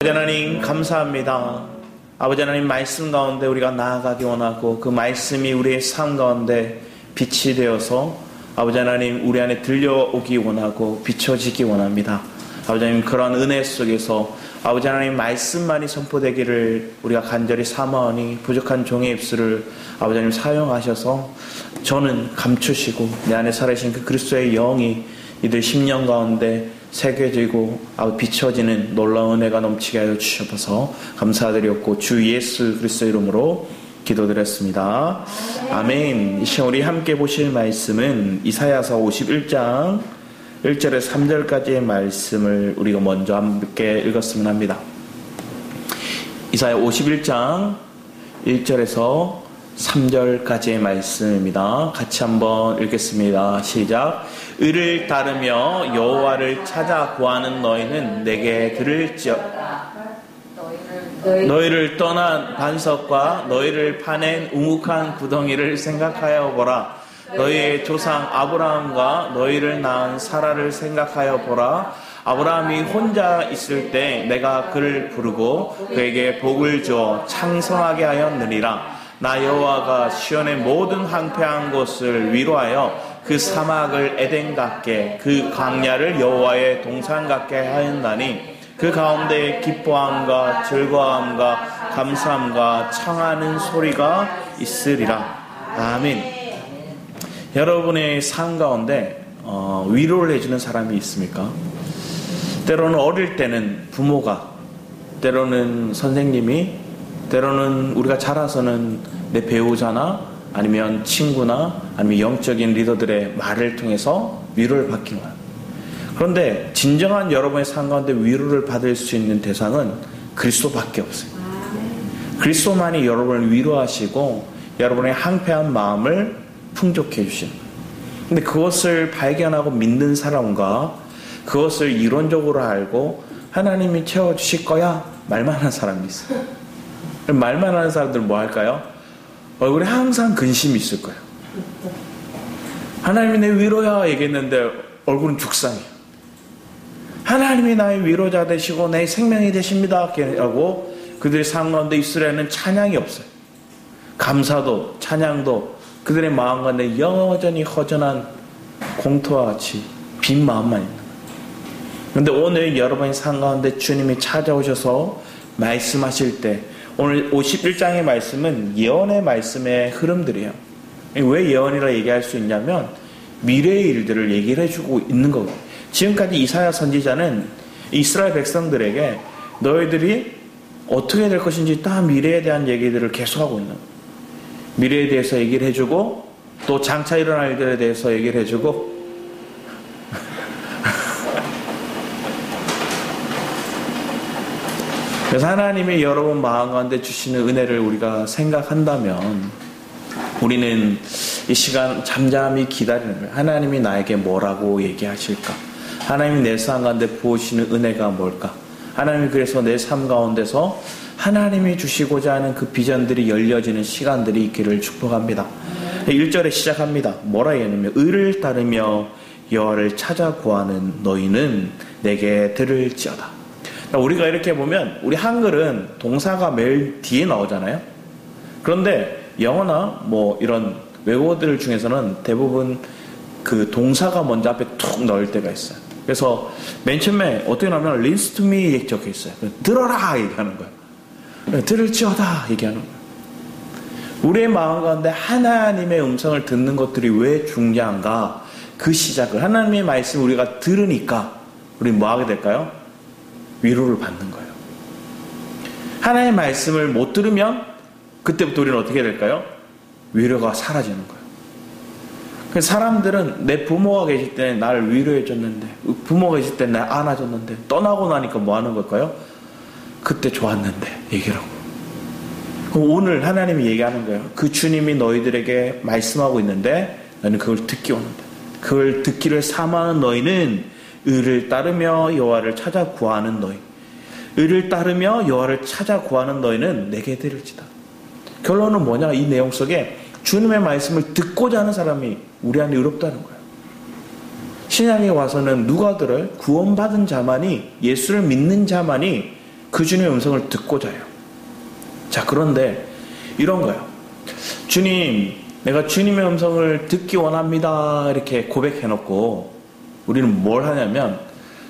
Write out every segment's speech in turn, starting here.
하나님 감사합니다. 아버지 하나님 말씀 가운데 우리가 나아가기 원하고 그 말씀이 우리의 삶 가운데 빛이 되어서 아버지 하나님 우리 안에 들려오기 원하고 비춰지기 원합니다. 아버지 하나님 그러한 은혜 속에서 아버지 하나님 말씀만이 선포되기를 우리가 간절히 사모하니 부족한 종의 입술을 아버지 하나님 사용하셔서 저는 감추시고 내 안에 살아계신 그 그리스도의 영이 이들 10년 가운데 새겨지고 비춰지는 놀라운 은혜가 넘치게 하여 주셔서 감사드렸고 주 예수 그리스도 이름으로 기도드렸습니다. 아멘. 이 시간 우리 함께 보실 말씀은 이사야서 51장 1절에서 3절까지의 말씀을 우리가 먼저 함께 읽었으면 합니다. 이사야 51장 1절에서 3절까지의 말씀입니다. 같이 한번 읽겠습니다. 시작. 의를 따르며 여호와를 찾아 구하는 너희는 내게 들을지어다. 너희를 떠난 반석과 너희를 파낸 우묵한 구덩이를 생각하여 보라. 너희의 조상 아브라함과 너희를 낳은 사라를 생각하여 보라. 아브라함이 혼자 있을 때 내가 그를 부르고 그에게 복을 주어 창성하게 하였느니라. 나 여호와가 시온의 모든 황폐한 곳을 위로하여 그 사막을 에덴 같게 그 광야를 여호와의 동산 같게 하였나니 그 가운데 기뻐함과 즐거움과 감사함과 청하는 소리가 있으리라. 아멘. 여러분의 삶 가운데 위로를 해주는 사람이 있습니까? 때로는 어릴 때는 부모가, 때로는 선생님이, 때로는 우리가 자라서는 내 배우자나 아니면 친구나 아니면 영적인 리더들의 말을 통해서 위로를 받기만 합니다. 그런데 진정한 여러분의 삶 가운데 위로를 받을 수 있는 대상은 그리스도밖에 없어요. 그리스도만이 여러분을 위로하시고 여러분의 항폐한 마음을 풍족해 주시는 거예요. 근데 그것을 발견하고 믿는 사람과 그것을 이론적으로 알고 하나님이 채워주실 거야 말만 하는 사람이 있어요. 말만 하는 사람들은 뭐 할까요? 얼굴에 항상 근심이 있을 거예요. 하나님이 내 위로야 얘기했는데 얼굴은 죽상이에요. 하나님이 나의 위로자 되시고 내 생명이 되십니다 하고 그들의 삶 가운데 이스라엘은 찬양이 없어요. 감사도 찬양도 그들의 마음 가운데 여전히 허전한 공터와 같이 빈 마음만 있는 거예요. 그런데 오늘 여러분의 삶 가운데 주님이 찾아오셔서 말씀하실 때 오늘 51장의 말씀은 예언의 말씀의 흐름들이에요. 왜 예언이라 얘기할 수 있냐면 미래의 일들을 얘기를 해주고 있는 거거든요. 지금까지 이사야 선지자는 이스라엘 백성들에게 너희들이 어떻게 될 것인지 다 미래에 대한 얘기들을 계속하고 있는 거예요. 미래에 대해서 얘기를 해주고 또 장차 일어날 일들에 대해서 얘기를 해주고 그래서 하나님이 여러분 마음 가운데 주시는 은혜를 우리가 생각한다면 우리는 이 시간 잠잠히 기다리는 거예요. 하나님이 나에게 뭐라고 얘기하실까? 하나님이 내 삶 가운데 부으시는 은혜가 뭘까? 하나님이 그래서 내 삶 가운데서 하나님이 주시고자 하는 그 비전들이 열려지는 시간들이 있기를 축복합니다. 1절에 시작합니다. 뭐라 얘기하냐면 의를 따르며 여호와를 찾아 구하는 너희는 내게 들을지어다. 우리가 이렇게 보면 우리 한글은 동사가 매일 뒤에 나오잖아요. 그런데 영어나 뭐 이런 외국어들 중에서는 대부분 그 동사가 먼저 앞에 툭 넣을 때가 있어요. 그래서 맨 처음에 어떻게 나오면 listen to me 적혀 있어요. 들어라 얘기하는 거예요. 들을지어다 얘기하는 거예요. 우리의 마음 가운데 하나님의 음성을 듣는 것들이 왜 중요한가? 그 시작을 하나님의 말씀 우리가 들으니까 우리 뭐 하게 될까요? 위로를 받는 거예요. 하나님의 말씀을 못 들으면 그때부터 우리는 어떻게 될까요? 위로가 사라지는 거예요. 사람들은 내 부모가 계실 때 나를 위로해 줬는데 부모가 계실 때 날 안아줬는데 떠나고 나니까 뭐 하는 걸까요? 그때 좋았는데 얘기를 하고 오늘 하나님이 얘기하는 거예요. 그 주님이 너희들에게 말씀하고 있는데 너는 그걸 듣기 원한다. 그걸 듣기를 사모하는 너희는 의를 따르며 여호와를 찾아 구하는 너희 의를 따르며 여호와를 찾아 구하는 너희는 내게 들을지다. 결론은 뭐냐? 이 내용 속에 주님의 말씀을 듣고자 하는 사람이 우리 안에 의롭다는 거예요. 신약에 와서는 누가 들어요? 구원받은 자만이 예수를 믿는 자만이 그 주님의 음성을 듣고자 해요. 자, 그런데 이런 거예요. 주님, 내가 주님의 음성을 듣기 원합니다. 이렇게 고백해놓고 우리는 뭘 하냐면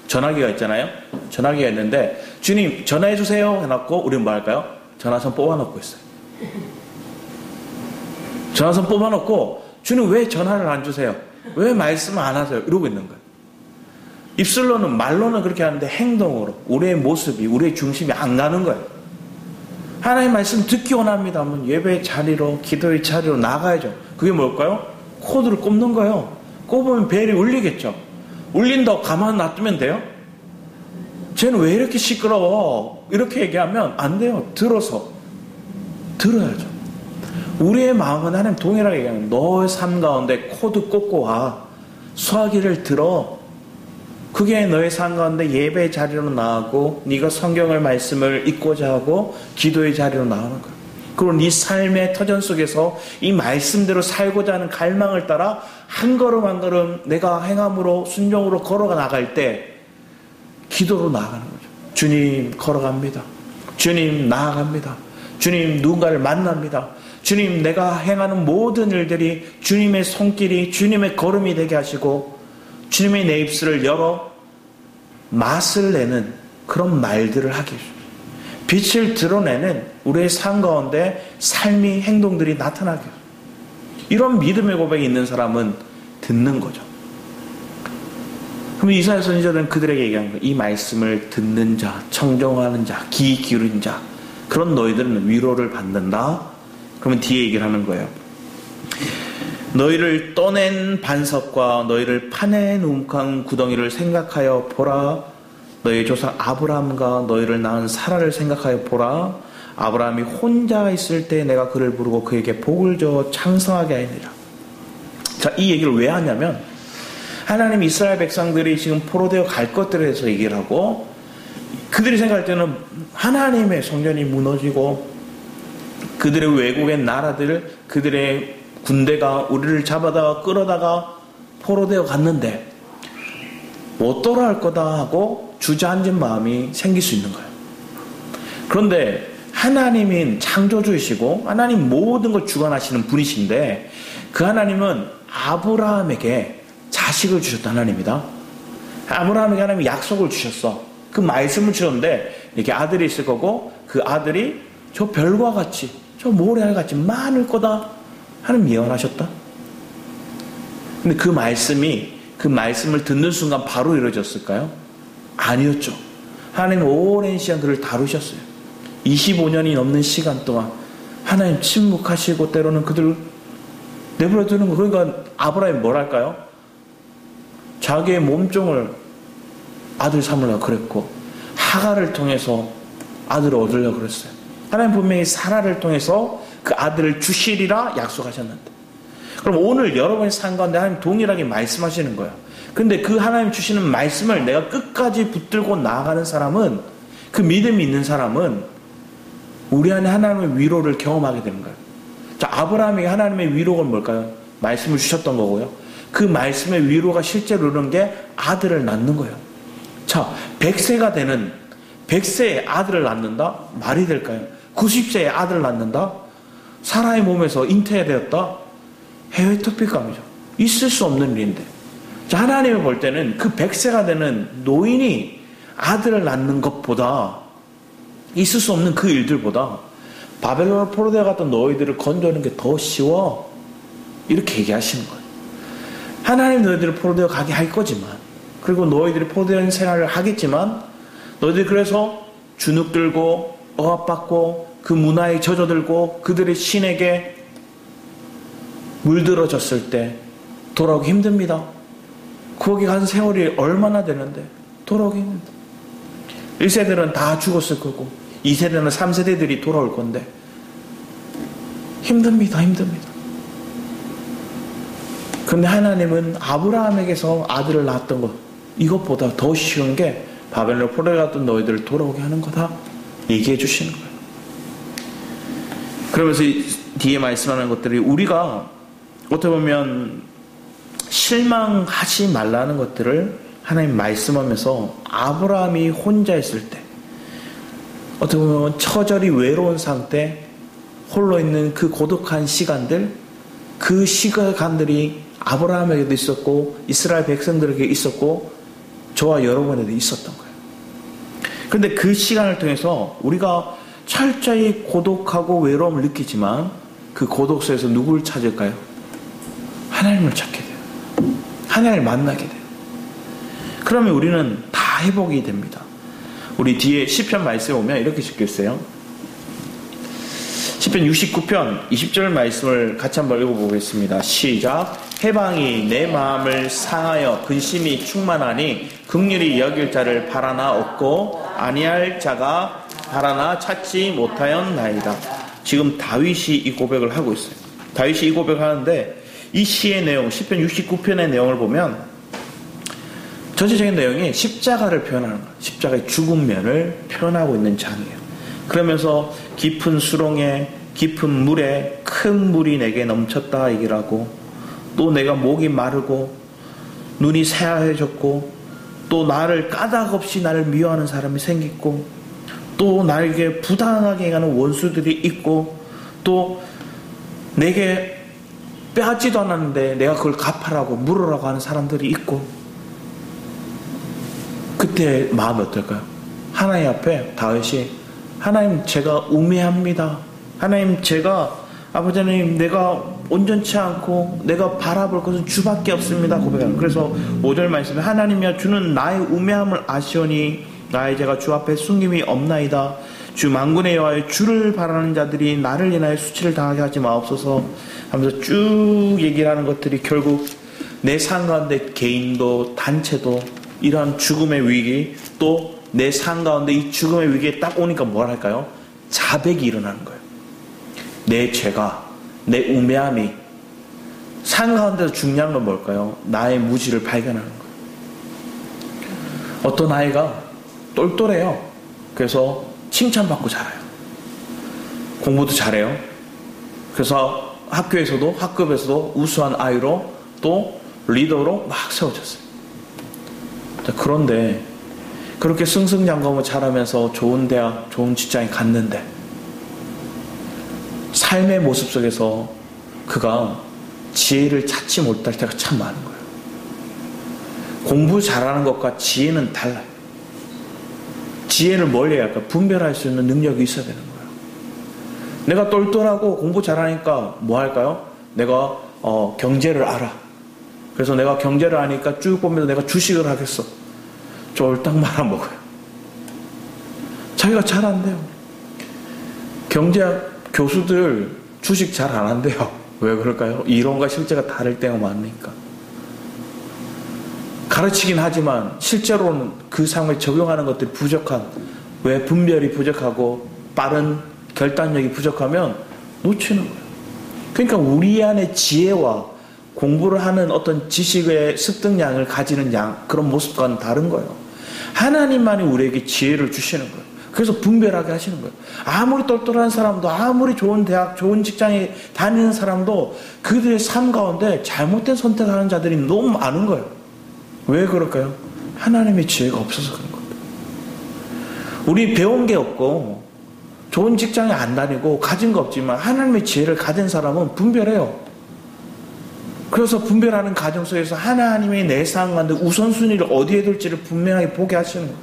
전화기가 있잖아요. 전화기가 있는데 주님 전화해주세요 해놓고 우리는 뭐 할까요? 전화선 뽑아놓고 있어요. 전화선 뽑아놓고 주님 왜 전화를 안 주세요? 왜 말씀을 안 하세요? 이러고 있는 거예요. 입술로는 말로는 그렇게 하는데 행동으로 우리의 모습이 우리의 중심이 안 가는 거예요. 하나님 말씀 듣기 원합니다 하면 예배의 자리로 기도의 자리로 나가야죠. 그게 뭘까요? 코드를 꼽는 거예요. 꼽으면 벨이 울리겠죠. 울린다고 가만 놔두면 돼요? 쟤는 왜 이렇게 시끄러워? 이렇게 얘기하면 안 돼요. 들어야죠. 우리의 마음은 하나님 동일하게 얘기하는 너의 삶 가운데 코드 꽂고 와. 수화기를 들어. 그게 너의 삶 가운데 예배의 자리로 나가고 네가 성경을 말씀을 읽고자 하고 기도의 자리로 나가는 거야. 그리고 네 삶의 터전 속에서 이 말씀대로 살고자 하는 갈망을 따라 한 걸음 한 걸음 내가 행함으로 순종으로 걸어가 나갈 때 기도로 나아가는 거죠. 주님 걸어갑니다. 주님 나아갑니다. 주님 누군가를 만납니다. 주님 내가 행하는 모든 일들이 주님의 손길이 주님의 걸음이 되게 하시고 주님의 내 입술을 열어 맛을 내는 그런 말들을 하게 해주십시오. 빛을 드러내는 우리의 삶 가운데 삶이 행동들이 나타나게 해주십시오. 이런 믿음의 고백이 있는 사람은 듣는 거죠. 그럼 이사야 선지자는 그들에게 얘기한 거예요. 이 말씀을 듣는 자, 청종하는 자, 귀 기울인 자 그런 너희들은 위로를 받는다. 그러면 뒤에 얘기를 하는 거예요. 너희를 떠낸 반석과 너희를 파낸 움칸 구덩이를 생각하여 보라. 너희 조상 아브라함과 너희를 낳은 사라를 생각하여 보라. 아브라함이 혼자 있을 때 내가 그를 부르고 그에게 복을 줘 창성하게 하니라. 자, 이 얘기를 왜 하냐면 하나님 이스라엘 백성들이 지금 포로되어 갈 것들에 대해서 얘기를 하고 그들이 생각할 때는 하나님의 성전이 무너지고 그들의 외국의 나라들 그들의 군대가 우리를 잡아다가 끌어다가 포로되어 갔는데 어떠라 할 거다 하고 주저앉은 마음이 생길 수 있는 거예요. 그런데 하나님인 창조주이시고 하나님 모든 걸 주관하시는 분이신데 그 하나님은 아브라함에게 자식을 주셨던 하나님이다. 아브라함에게 하나님이 약속을 주셨어. 그 말씀을 주셨는데 이렇게 아들이 있을 거고 그 아들이 저 별과 같이 저 모래알 같이 많을 거다. 하나님 예언하셨다. 근데 그 말씀을 듣는 순간 바로 이루어졌을까요? 아니었죠. 하나님 오랜 시간 그를 다루셨어요. 25년이 넘는 시간 동안 하나님 침묵하시고 때로는 그들 내버려 두는 거. 그러니까 아브라함이 뭐랄까요? 자기의 몸종을 아들 삼으려고 그랬고 하가를 통해서 아들을 얻으려고 그랬어요. 하나님 분명히 사라를 통해서 그 아들을 주시리라 약속하셨는데 그럼 오늘 여러분의 삶 가운데 하나님 동일하게 말씀하시는 거예요. 근데 그 하나님 주시는 말씀을 내가 끝까지 붙들고 나아가는 사람은 그 믿음이 있는 사람은 우리 안에 하나님의 위로를 경험하게 되는 거예요. 자, 아브라함에게 하나님의 위로가 뭘까요? 말씀을 주셨던 거고요. 그 말씀의 위로가 실제로 이루는 게 아들을 낳는 거예요. 자, 100세의 아들을 낳는다? 말이 될까요? 90세의 아들을 낳는다? 사라의 몸에서 잉태되었다? 해외 토픽감이죠. 있을 수 없는 일인데. 자, 하나님이 볼 때는 그 100세가 되는 노인이 아들을 낳는 것보다 있을 수 없는 그 일들보다 바벨론 포로되어 갔던 너희들을 건져오는 게 더 쉬워. 이렇게 얘기하시는 거예요. 하나님 너희들을 포로되어 가게 할 거지만 그리고 너희들이 포로되어 생활을 하겠지만 너희들이 그래서 주눅들고 억압받고 그 문화에 젖어들고 그들의 신에게 물들어졌을 때 돌아오기 힘듭니다. 거기 간 세월이 얼마나 되는데 돌아오기 힘듭니다. 1세대는 다 죽었을 거고 2세대는 3세대들이 돌아올 건데 힘듭니다. 그런데 하나님은 아브라함에게서 아들을 낳았던 것 이것보다 더 쉬운 게 바벨론 포로에 갔던 너희들을 돌아오게 하는 거다 얘기해 주시는 거예요. 그러면서 뒤에 말씀하는 것들이 우리가 어떻게 보면 실망하지 말라는 것들을 하나님 말씀하면서 아브라함이 혼자 있을 때 어떻게 보면 처절히 외로운 상태, 홀로 있는 그 고독한 시간들, 그 시간들이 아브라함에게도 있었고 이스라엘 백성들에게 있었고 저와 여러분에게도 있었던 거예요. 그런데 그 시간을 통해서 우리가 철저히 고독하고 외로움을 느끼지만 그 고독 속에서 누구를 찾을까요? 하나님을 찾게 돼요. 하나님을 만나게 돼요. 그러면 우리는 다 회복이 됩니다. 우리 뒤에 시편 말씀에 오면 이렇게 적혀있어요. 시편 69편 20절 말씀을 같이 한번 읽어보겠습니다. 시작. 해방이 내 마음을 상하여 근심이 충만하니 긍휼히 여길 자를 바라나 없고 아니할 자가 바라나 찾지 못하였나이다. 지금 다윗이 이 고백을 하고 있어요. 다윗이 이 고백을 하는데 이 시의 내용, 시편 69편의 내용을 보면 전체적인 내용이 십자가를 표현하는 거예요. 십자가의 죽은 면을 표현하고 있는 장이에요. 그러면서 깊은 수렁에 깊은 물에 큰 물이 내게 넘쳤다 얘기를 하고 또 내가 목이 마르고 눈이 새하얘졌고 또 나를 까닭없이 나를 미워하는 사람이 생겼고 또 나에게 부당하게 행하는 원수들이 있고 또 내게 빼앗지도 않았는데 내가 그걸 갚아라고 물으라고 하는 사람들이 있고 그때 마음이 어떨까요? 하나님 앞에 다윗이 하나님 제가 우매합니다. 하나님 제가 아버지 하나님 내가 온전치 않고 내가 바라볼 것은 주밖에 없습니다. 고백하는. 그래서 5절 말씀에 하나님이여 주는 나의 우매함을 아시오니 나의 죄가 주 앞에 숨김이 없나이다. 주 만군의 여호와여 주를 바라는 자들이 나를 인하여 수치를 당하게 하지 마옵소서 하면서 쭉 얘기를 하는 것들이 결국 내 삶 가운데 개인도 단체도 이러한 죽음의 위기 또 내 삶 가운데 이 죽음의 위기에 딱 오니까 뭘 할까요? 자백이 일어나는 거예요. 내 죄가 내 우매함이 삶 가운데서 중요한 건 뭘까요? 나의 무지를 발견하는 거예요. 어떤 아이가 똘똘해요. 그래서 칭찬받고 자라요. 공부도 잘해요. 그래서 학교에서도 학급에서도 우수한 아이로 또 리더로 막 세워졌어요. 그런데 그렇게 승승장구하며 자라면서 좋은 대학, 좋은 직장에 갔는데 삶의 모습 속에서 그가 지혜를 찾지 못할 때가 참 많은 거예요. 공부 잘하는 것과 지혜는 달라요. 지혜를 뭘 해야 할까? 분별할 수 있는 능력이 있어야 되는 거예요. 내가 똘똘하고 공부 잘하니까 뭐 할까요? 내가 경제를 알아. 그래서 내가 경제를 아니까 쭉 보면서 내가 주식을 하겠어. 쫄딱 말아먹어요. 자기가 잘 안 돼요. 경제학 교수들 주식 잘 안 한대요. 왜 그럴까요? 이론과 실제가 다를 때가 많으니까. 가르치긴 하지만 실제로는 그 상황에 적용하는 것들이 부족한, 왜 분별이 부족하고 빠른 결단력이 부족하면 놓치는 거예요. 그러니까 우리 안에 지혜와 공부를 하는 어떤 지식의 습득량을 가지는 그런 모습과는 다른 거예요. 하나님만이 우리에게 지혜를 주시는 거예요. 그래서 분별하게 하시는 거예요. 아무리 똘똘한 사람도 아무리 좋은 대학, 좋은 직장에 다니는 사람도 그들의 삶 가운데 잘못된 선택하는 자들이 너무 많은 거예요. 왜 그럴까요? 하나님의 지혜가 없어서 그런 겁니다. 우리 배운 게 없고 좋은 직장에 안 다니고 가진 거 없지만 하나님의 지혜를 가진 사람은 분별해요. 그래서 분별하는 과정 속에서 하나님의 내 삶 가운데 우선순위를 어디에 둘지를 분명하게 보게 하시는 거예요.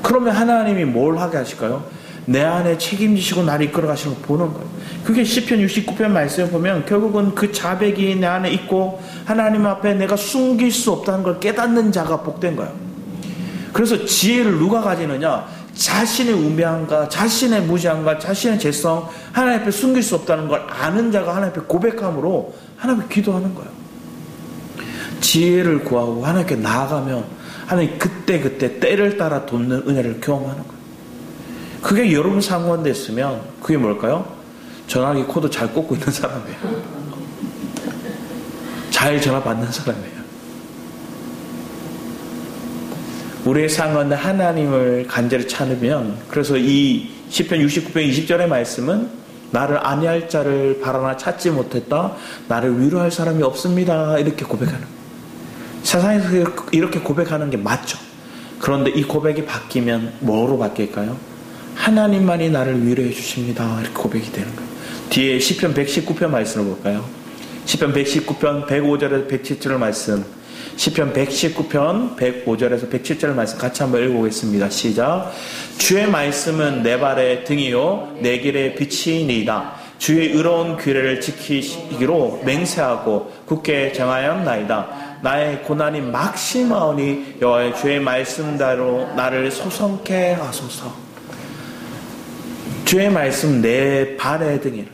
그러면 하나님이 뭘 하게 하실까요? 내 안에 책임지시고 나를 이끌어 가시는 걸 보는 거예요. 그게 시편 69편 말씀을 보면 결국은 그 자백이 내 안에 있고 하나님 앞에 내가 숨길 수 없다는 걸 깨닫는 자가 복된 거예요. 그래서 지혜를 누가 가지느냐? 자신의 우매함과 자신의 무지함과 자신의 죄성 하나님 앞에 숨길 수 없다는 걸 아는 자가 하나님 앞에 고백함으로 하나님 앞에 기도하는 거예요. 지혜를 구하고 하나님께 나아가면 하나님 그때 때를 따라 돕는 은혜를 경험하는 거예요. 그게 여러분 삶 가운데 있으면 그게 뭘까요? 전화기 코드 잘 꽂고 있는 사람이에요. 잘 전화 받는 사람이에요. 우리의 삶 가운데 하나님을 간절히 찾으면, 그래서 이 시편 69편 20절의 말씀은 나를 안위할 자를 바라나 찾지 못했다. 나를 위로할 사람이 없습니다. 이렇게 고백하는 거예요. 세상에서 이렇게 고백하는 게 맞죠. 그런데 이 고백이 바뀌면 뭐로 바뀔까요? 하나님만이 나를 위로해 주십니다. 이렇게 고백이 되는 거예요. 뒤에 시편 119편 말씀을 볼까요? 시편 119편 105절에서 107절 말씀. 시편 119편 105절에서 107절 말씀 같이 한번 읽어보겠습니다. 시작. 주의 말씀은 내 발의 등이요 내 길의 빛이니이다. 주의 의로운 규례를 지키기로 맹세하고 굳게 정하였나이다. 나의 고난이 막심하오니 여호와의 주의 말씀대로 나를 소성케 하소서. 주의 말씀 내 발의 등이라.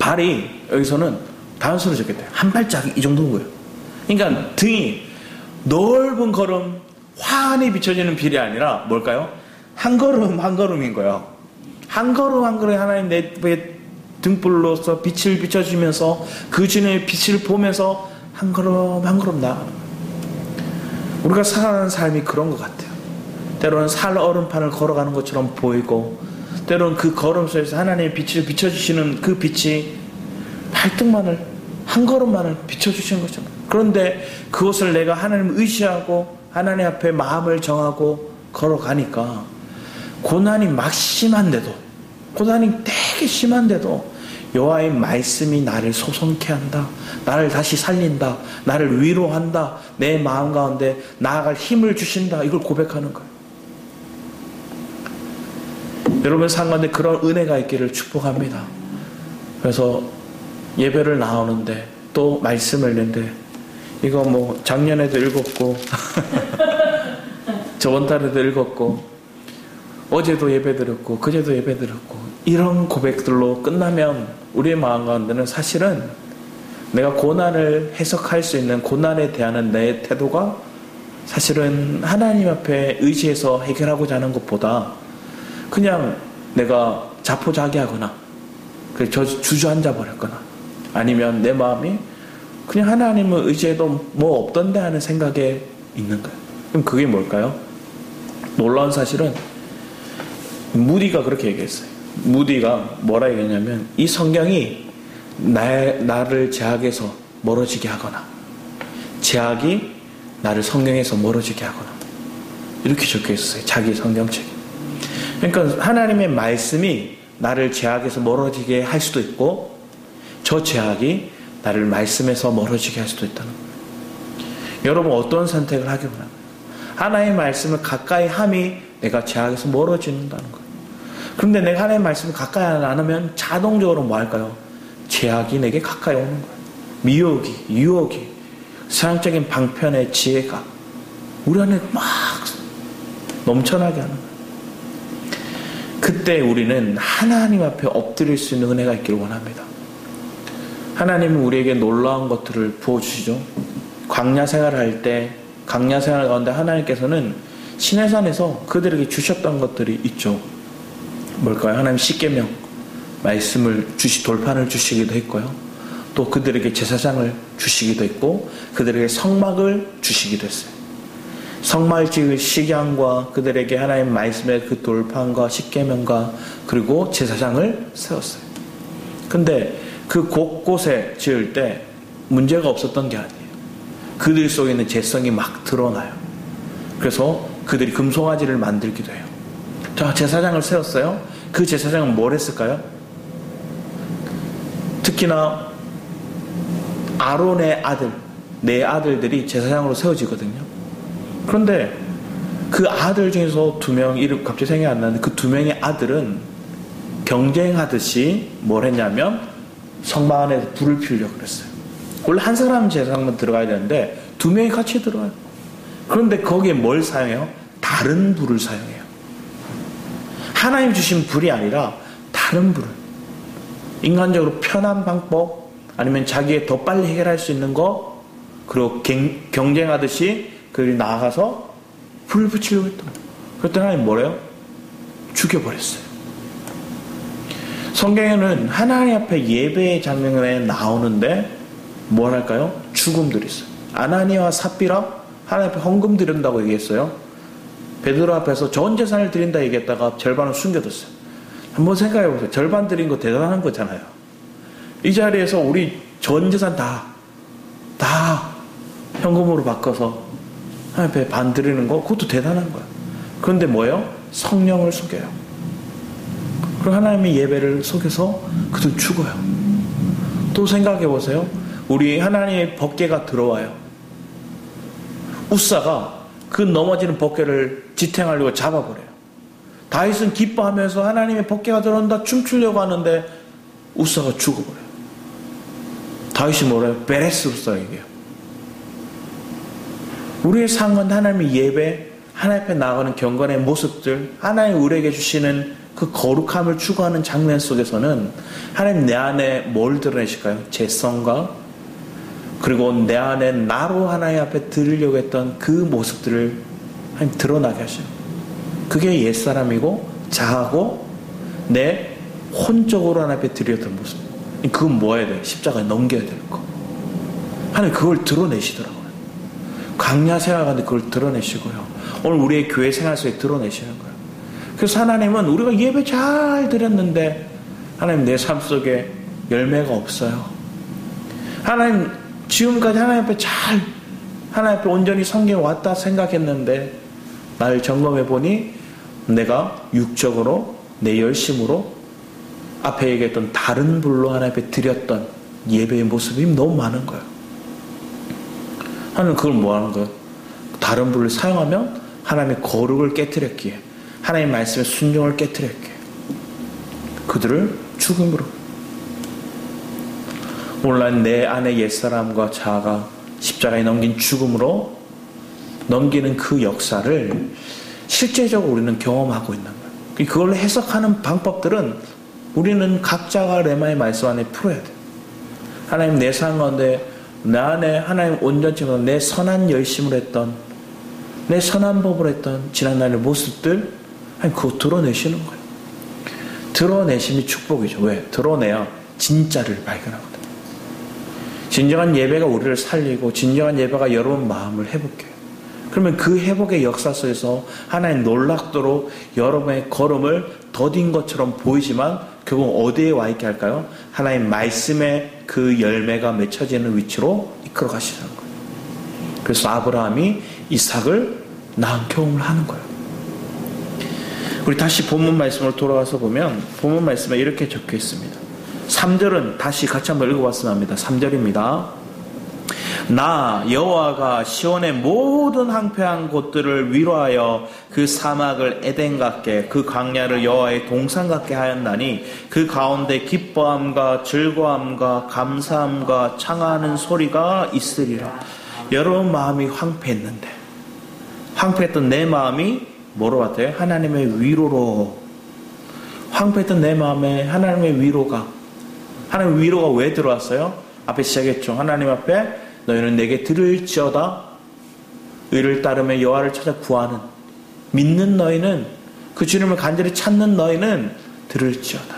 발이 여기서는 단수로 적겠대요. 한 발짝 이 정도인 거예요. 그러니까 등이 넓은 걸음 환히 비춰지는 빌이 아니라 뭘까요? 한 걸음 한 걸음인 거예요. 한 걸음 한 걸음 하나님 내 등불로서 빛을 비춰주면서 그 주님의 빛을 보면서 한 걸음 한 걸음 나아가는 거예요. 우리가 살아가는 삶이 그런 것 같아요. 때로는 살 얼음판을 걸어가는 것처럼 보이고 때로는 그 걸음 속에서 하나님의 빛을 비춰주시는 그 빛이 발등만을 한 걸음만을 비춰주시는 것처럼. 그런데 그것을 내가 하나님을 의지하고 하나님 앞에 마음을 정하고 걸어가니까 고난이 막심한데도 고난이 되게 심한데도 여호와의 말씀이 나를 소성케 한다. 나를 다시 살린다. 나를 위로한다. 내 마음 가운데 나아갈 힘을 주신다. 이걸 고백하는 거예요. 여러분 삶 가운데 그런 은혜가 있기를 축복합니다. 그래서 예배를 나오는데 또 말씀을 읽는데 이거 뭐 작년에도 읽었고 저번 달에도 읽었고 어제도 예배 드렸고 그제도 예배 드렸고 이런 고백들로 끝나면 우리의 마음 가운데는 사실은 내가 고난을 해석할 수 있는 고난에 대한 내 태도가 사실은 하나님 앞에 의지해서 해결하고자 하는 것보다 그냥 내가 자포자기하거나 주저앉아 버렸거나 아니면 내 마음이 그냥 하나님을 의지해도 뭐 없던데 하는 생각에 있는 거예요. 그럼 그게 뭘까요? 놀라운 사실은 무디가 그렇게 얘기했어요. 무디가 뭐라 얘기했냐면 이 성경이 나를 제약에서 멀어지게 하거나 제약이 나를 성경에서 멀어지게 하거나 이렇게 적혀 있었어요. 자기 성경책에. 그러니까 하나님의 말씀이 나를 제약에서 멀어지게 할 수도 있고 저 제약이 나를 말씀에서 멀어지게 할 수도 있다는 거예요. 여러분 어떤 선택을 하기 원합니까? 하나님의 말씀을 가까이 함이 내가 제약에서 멀어진다는 거예요. 그런데 내가 하나님의 말씀을 가까이 안 하면 자동적으로 뭐 할까요? 제약이 내게 가까이 오는 거예요. 미혹이, 유혹이, 세상적인 방편의 지혜가 우리 안에 막 넘쳐나게 하는 거예요. 그때 우리는 하나님 앞에 엎드릴 수 있는 은혜가 있기를 원합니다. 하나님은 우리에게 놀라운 것들을 부어주시죠. 광야 생활을 할 때 광야 생활 가운데 하나님께서는 시내산에서 그들에게 주셨던 것들이 있죠. 뭘까요? 하나님 십계명 말씀을 돌판을 주시기도 했고요. 또 그들에게 제사장을 주시기도 했고 그들에게 성막을 주시기도 했어요. 성막을 지을 식양과 그들에게 하나님 말씀의 그 돌판과 십계명과 그리고 제사장을 세웠어요. 근데 그 곳곳에 지을 때 문제가 없었던 게 아니에요. 그들 속에 있는 죄성이 막 드러나요. 그래서 그들이 금송아지를 만들기도 해요. 자, 제사장을 세웠어요. 그 제사장은 뭘 했을까요? 특히나 아론의 아들, 네 아들들이 제사장으로 세워지거든요. 그런데 그 아들 중에서 두 명 이름 갑자기 생각이 안 나는데 그 두 명의 아들은 경쟁하듯이 뭘 했냐면 성막 안에서 불을 피우려고 그랬어요. 원래 한 사람 제사장만 들어가야 되는데 두 명이 같이 들어가요. 그런데 거기에 뭘 사용해요? 다른 불을 사용해요. 하나님 주신 불이 아니라 다른 불을. 인간적으로 편한 방법 아니면 자기의 더 빨리 해결할 수 있는 거 그리고 경쟁하듯이 그들이 나아가서 불을 붙이려고 했던 거예요. 그랬더니 하나님 뭐래요? 죽여버렸어요. 성경에는 하나님 앞에 예배의 장면에 나오는데 뭘 할까요? 죽음들이 있어요. 아나니아와 삽비라 하나님 앞에 헌금 드린다고 얘기했어요. 베드로 앞에서 전 재산을 드린다 얘기했다가 절반을 숨겨뒀어요. 한번 생각해 보세요. 절반 드린 거 대단한 거잖아요. 이 자리에서 우리 전 재산 다 현금으로 바꿔서 하나님 앞에 반 드리는 거 그것도 대단한 거예요. 그런데 뭐예요? 성령을 속여요. 그리고 하나님의 예배를 속여서 그들 죽어요. 또 생각해 보세요. 우리 하나님의 법궤가 들어와요. 우사가 그 넘어지는 법궤를 지탱하려고 잡아버려요. 다윗은 기뻐하면서 하나님의 법궤가 들어온다 춤추려고 하는데 우사가 죽어버려요. 다윗이 뭐래요? 베레스 우사에게요. 우리의 삶은 하나님의 예배, 하나님 앞에 나아가는 경건의 모습들, 하나님 우리에게 주시는 그 거룩함을 추구하는 장면 속에서는 하나님 내 안에 뭘 드러내실까요? 죄성과 그리고 내 안에 나로 하나님 앞에 드리려고 했던 그 모습들을 하나님 드러나게 하셔요. 그게 옛사람이고 자하고 내 혼적으로 하나님 앞에 드렸던 모습. 그건 뭐 해야 돼? 십자가에 넘겨야 될 거. 하나님 그걸 드러내시더라고요. 광야 생활하는데 그걸 드러내시고요. 오늘 우리의 교회 생활 속에 드러내시는 거예요. 그래서 하나님은 우리가 예배 잘 드렸는데 하나님 내 삶 속에 열매가 없어요. 하나님 지금까지 하나님 앞에 하나님 앞에 온전히 섬겨 왔다 생각했는데 나를 점검해 보니 내가 육적으로 내 열심으로 앞에 얘기했던 다른 불로 하나님 앞에 드렸던 예배의 모습이 너무 많은 거예요. 하나님 그걸 뭐 하는 거예요? 다른 불을 사용하면 하나님의 거룩을 깨뜨렸기에 하나님의 말씀의 순종을 깨뜨렸기에 그들을 죽음으로 오늘날 내 안의 옛사람과 자아가 십자가에 넘긴 죽음으로 넘기는 그 역사를 실제적으로 우리는 경험하고 있는 거예요. 그걸 해석하는 방법들은 우리는 각자가 레마의 말씀 안에 풀어야 돼요. 하나님 내 삶 가운데 내 안에 하나님 온전치보다 내 선한 열심을 했던 내 선한 법을 했던 지난날의 모습들 하나님 그거 드러내시는 거예요. 드러내심이 축복이죠. 왜? 드러내야 진짜를 발견하거든요. 진정한 예배가 우리를 살리고 진정한 예배가 여러분 마음을 회복해요. 그러면 그 회복의 역사 속에서 하나님 놀랍도록 여러분의 걸음을 더딘 것처럼 보이지만 결국 어디에 와 있게 할까요? 하나님 말씀의 그 열매가 맺혀지는 위치로 이끌어 가시는 거예요. 그래서 아브라함이 이삭을 낳은 경험을 하는 거예요. 우리 다시 본문 말씀으로 돌아와서 보면 본문 말씀에 이렇게 적혀 있습니다. 3절은 다시 같이 한번 읽어봤으면 합니다. 3절입니다. 나 여호와가 시온의 모든 황폐한 곳들을 위로하여 그 사막을 에덴 같게 그 광야를 여호와의 동산 같게 하였나니 그 가운데 기뻐함과 즐거움과 감사함과 창하는 소리가 있으리라. 여러분 마음이 황폐했는데 황폐했던 내 마음이 뭐로 같아요? 하나님의 위로로. 황폐했던 내 마음에 하나님의 위로가 하나님의 위로가 왜 들어왔어요? 앞에 시작했죠. 하나님 앞에 너희는 내게 들을지어다. 의를 따르며 여호와를 찾아 구하는 믿는 너희는 그 주님을 간절히 찾는 너희는 들을지어다.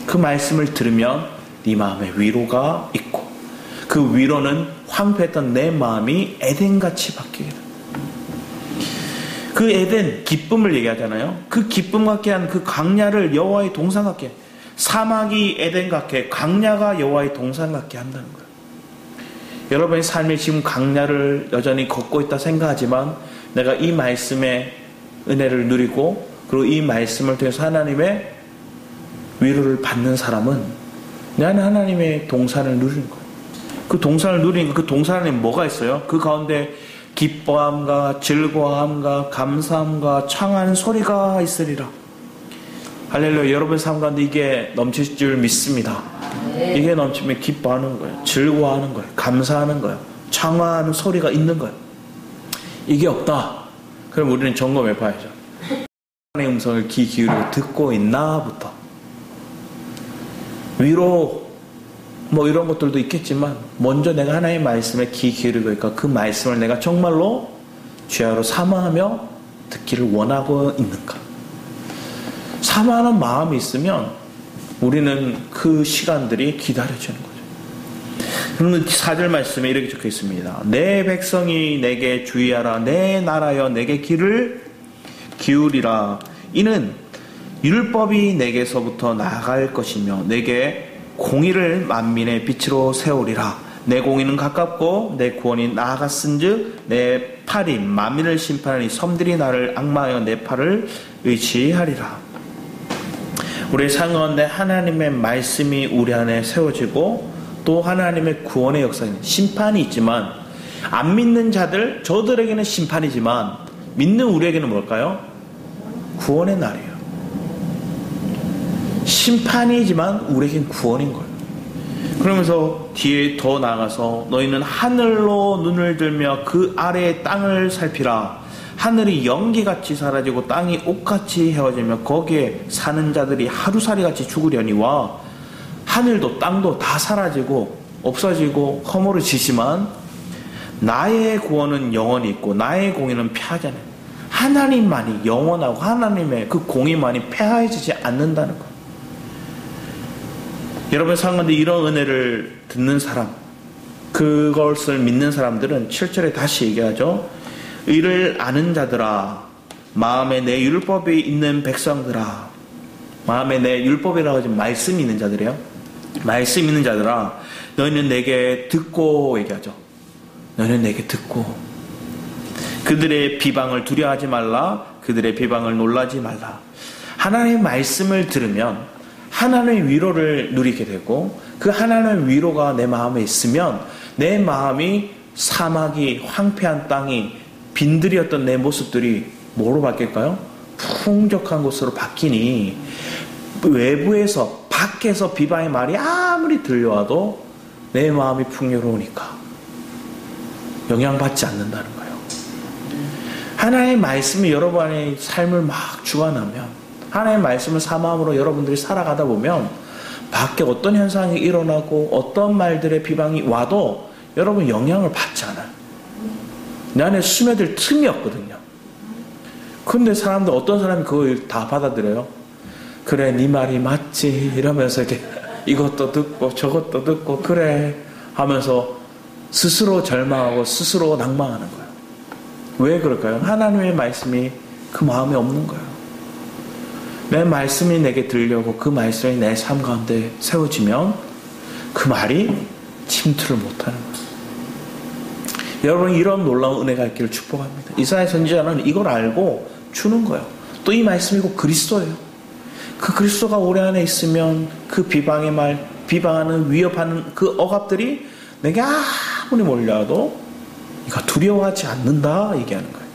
그 말씀을 들으면 네 마음에 위로가 있고 그 위로는 황폐했던 내 마음이 에덴같이 바뀌게 됩니다. 그 에덴 기쁨을 얘기하잖아요. 그 기쁨 같게 한 그 광야를 여호와의 동산 같게 사막이 에덴 같게 광야가 여호와의 동산 같게 한다는 거예요. 여러분의 삶이 지금 광야를 여전히 걷고 있다 생각하지만 내가 이 말씀의 은혜를 누리고 그리고 이 말씀을 통해서 하나님의 위로를 받는 사람은 내 안에 하나님의 동산을 누리는 거예요. 그 동산을 누리니까 그 동산 안에 뭐가 있어요? 그 가운데 기뻐함과 즐거움과 감사함과 창하는 소리가 있으리라. 할렐루야. 여러분의 삶 가운데 이게 넘칠 줄 믿습니다. 이게 넘치면 기뻐하는 거예요. 즐거워하는 거예요. 감사하는 거예요. 창화하는 소리가 있는 거예요. 이게 없다. 그럼 우리는 점검해 봐야죠. 하나님의 음성을 귀 기울이고 듣고 있나부터. 위로 뭐 이런 것들도 있겠지만 먼저 내가 하나님의 말씀에 귀 기울이고 있고 그 말씀을 내가 정말로 죄하로 사모하며 듣기를 원하고 있는가. 사모하는 마음이 있으면 우리는 그 시간들이 기다려지는 거죠. 그러면 4절 말씀에 이렇게 적혀 있습니다. 내 백성이 내게 주의하라. 내 나라여 내게 귀를 기울이라. 이는 율법이 내게서부터 나아갈 것이며 내게 공의를 만민의 빛으로 세우리라. 내 공의는 가깝고 내 구원이 나아갔은즉 내 팔이 만민을 심판하니 섬들이 나를 악마하여 내 팔을 의지하리라. 우리의 삶 가운데 하나님의 말씀이 우리 안에 세워지고 또 하나님의 구원의 역사는 심판이 있지만 안 믿는 자들, 저들에게는 심판이지만 믿는 우리에게는 뭘까요? 구원의 날이에요. 심판이지만 우리에겐 구원인 거예요. 그러면서 뒤에 더 나아가서 너희는 하늘로 눈을 들며 그 아래의 땅을 살피라. 하늘이 연기같이 사라지고 땅이 옷같이 헤어지며 거기에 사는 자들이 하루살이같이 죽으려니와 하늘도 땅도 다 사라지고 없어지고 허물어지지만 나의 구원은 영원히 있고 나의 공의는 패하지 않아요. 하나님만이 영원하고 하나님의 그 공의만이 패하여지지 않는다는 거예요. 여러분 상관데 이런 은혜를 듣는 사람, 그것을 믿는 사람들은 7절에 다시 얘기하죠. 의를 아는 자들아, 마음에 내 율법이 있는 백성들아, 마음에 내 율법이라고 하지 말씀이 있는 자들이에요. 말씀 있는 자들아, 너희는 내게 듣고 얘기하죠. 너희는 내게 듣고 그들의 비방을 두려워하지 말라. 그들의 비방을 놀라지 말라. 하나님의 말씀을 들으면 하나님의 위로를 누리게 되고 그 하나님의 위로가 내 마음에 있으면 내 마음이 사막이 황폐한 땅이 빈들이었던 내 모습들이 뭐로 바뀔까요? 풍족한 곳으로 바뀌니 외부에서 밖에서 비방의 말이 아무리 들려와도 내 마음이 풍요로우니까 영향받지 않는다는 거예요. 하나님의 말씀이 여러분의 삶을 막 주관하면 하나님의 말씀을 사마음으로 여러분들이 살아가다 보면 밖에 어떤 현상이 일어나고 어떤 말들의 비방이 와도 여러분 영향을 받지 않아요. 내 안에 스며들 틈이 없거든요. 근데 사람들 어떤 사람이 그걸 다 받아들여요. 그래 네 말이 맞지 이러면서 이렇게 이것도 듣고 저것도 듣고 그래 하면서 스스로 절망하고 스스로 낭망하는 거예요. 왜 그럴까요? 하나님의 말씀이 그 마음에 없는 거예요. 내 말씀이 내게 들려고 그 말씀이 내 삶 가운데 세워지면 그 말이 침투를 못하는 거예요. 여러분 이런 놀라운 은혜가 있기를 축복합니다. 이사야 선지자는 이걸 알고 주는 거예요. 또 이 말씀이고 그리스도예요. 그 그리스도가 우리 안에 있으면 그 비방의 말, 비방하는 위협하는 그 억압들이 내게 아무리 몰려와도 이거 두려워하지 않는다 얘기하는 거예요.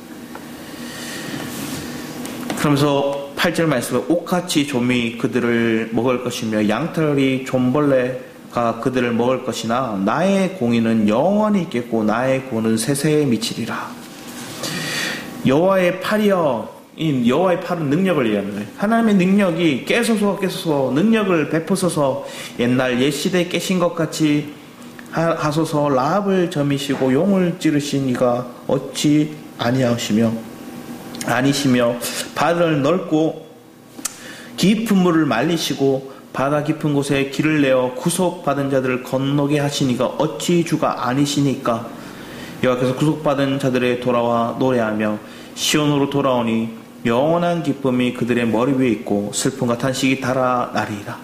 그러면서 8절 말씀에 옷같이 좀이 그들을 먹을 것이며 양털이 좀벌레가 그들을 먹을 것이나 나의 공의는 영원히 있겠고 나의 구원은 세세에 미치리라. 여호와의 팔이여, 이 여호와의 팔은 능력을 얘기하는 거예요. 하나님의 능력이 깨소서 능력을 베푸소서 옛날 옛시대에 깨신 것 같이 하소서. 라합을 점이시고 용을 찌르신 이가 어찌 아니시며 바다를 넓고 깊은 물을 말리시고 바다 깊은 곳에 길을 내어 구속받은 자들을 건너게 하시니가 어찌 주가 아니시니까. 여호와께서 구속받은 자들에 돌아와 노래하며 시온으로 돌아오니 영원한 기쁨이 그들의 머리 위에 있고 슬픔과 탄식이 달아나리이다.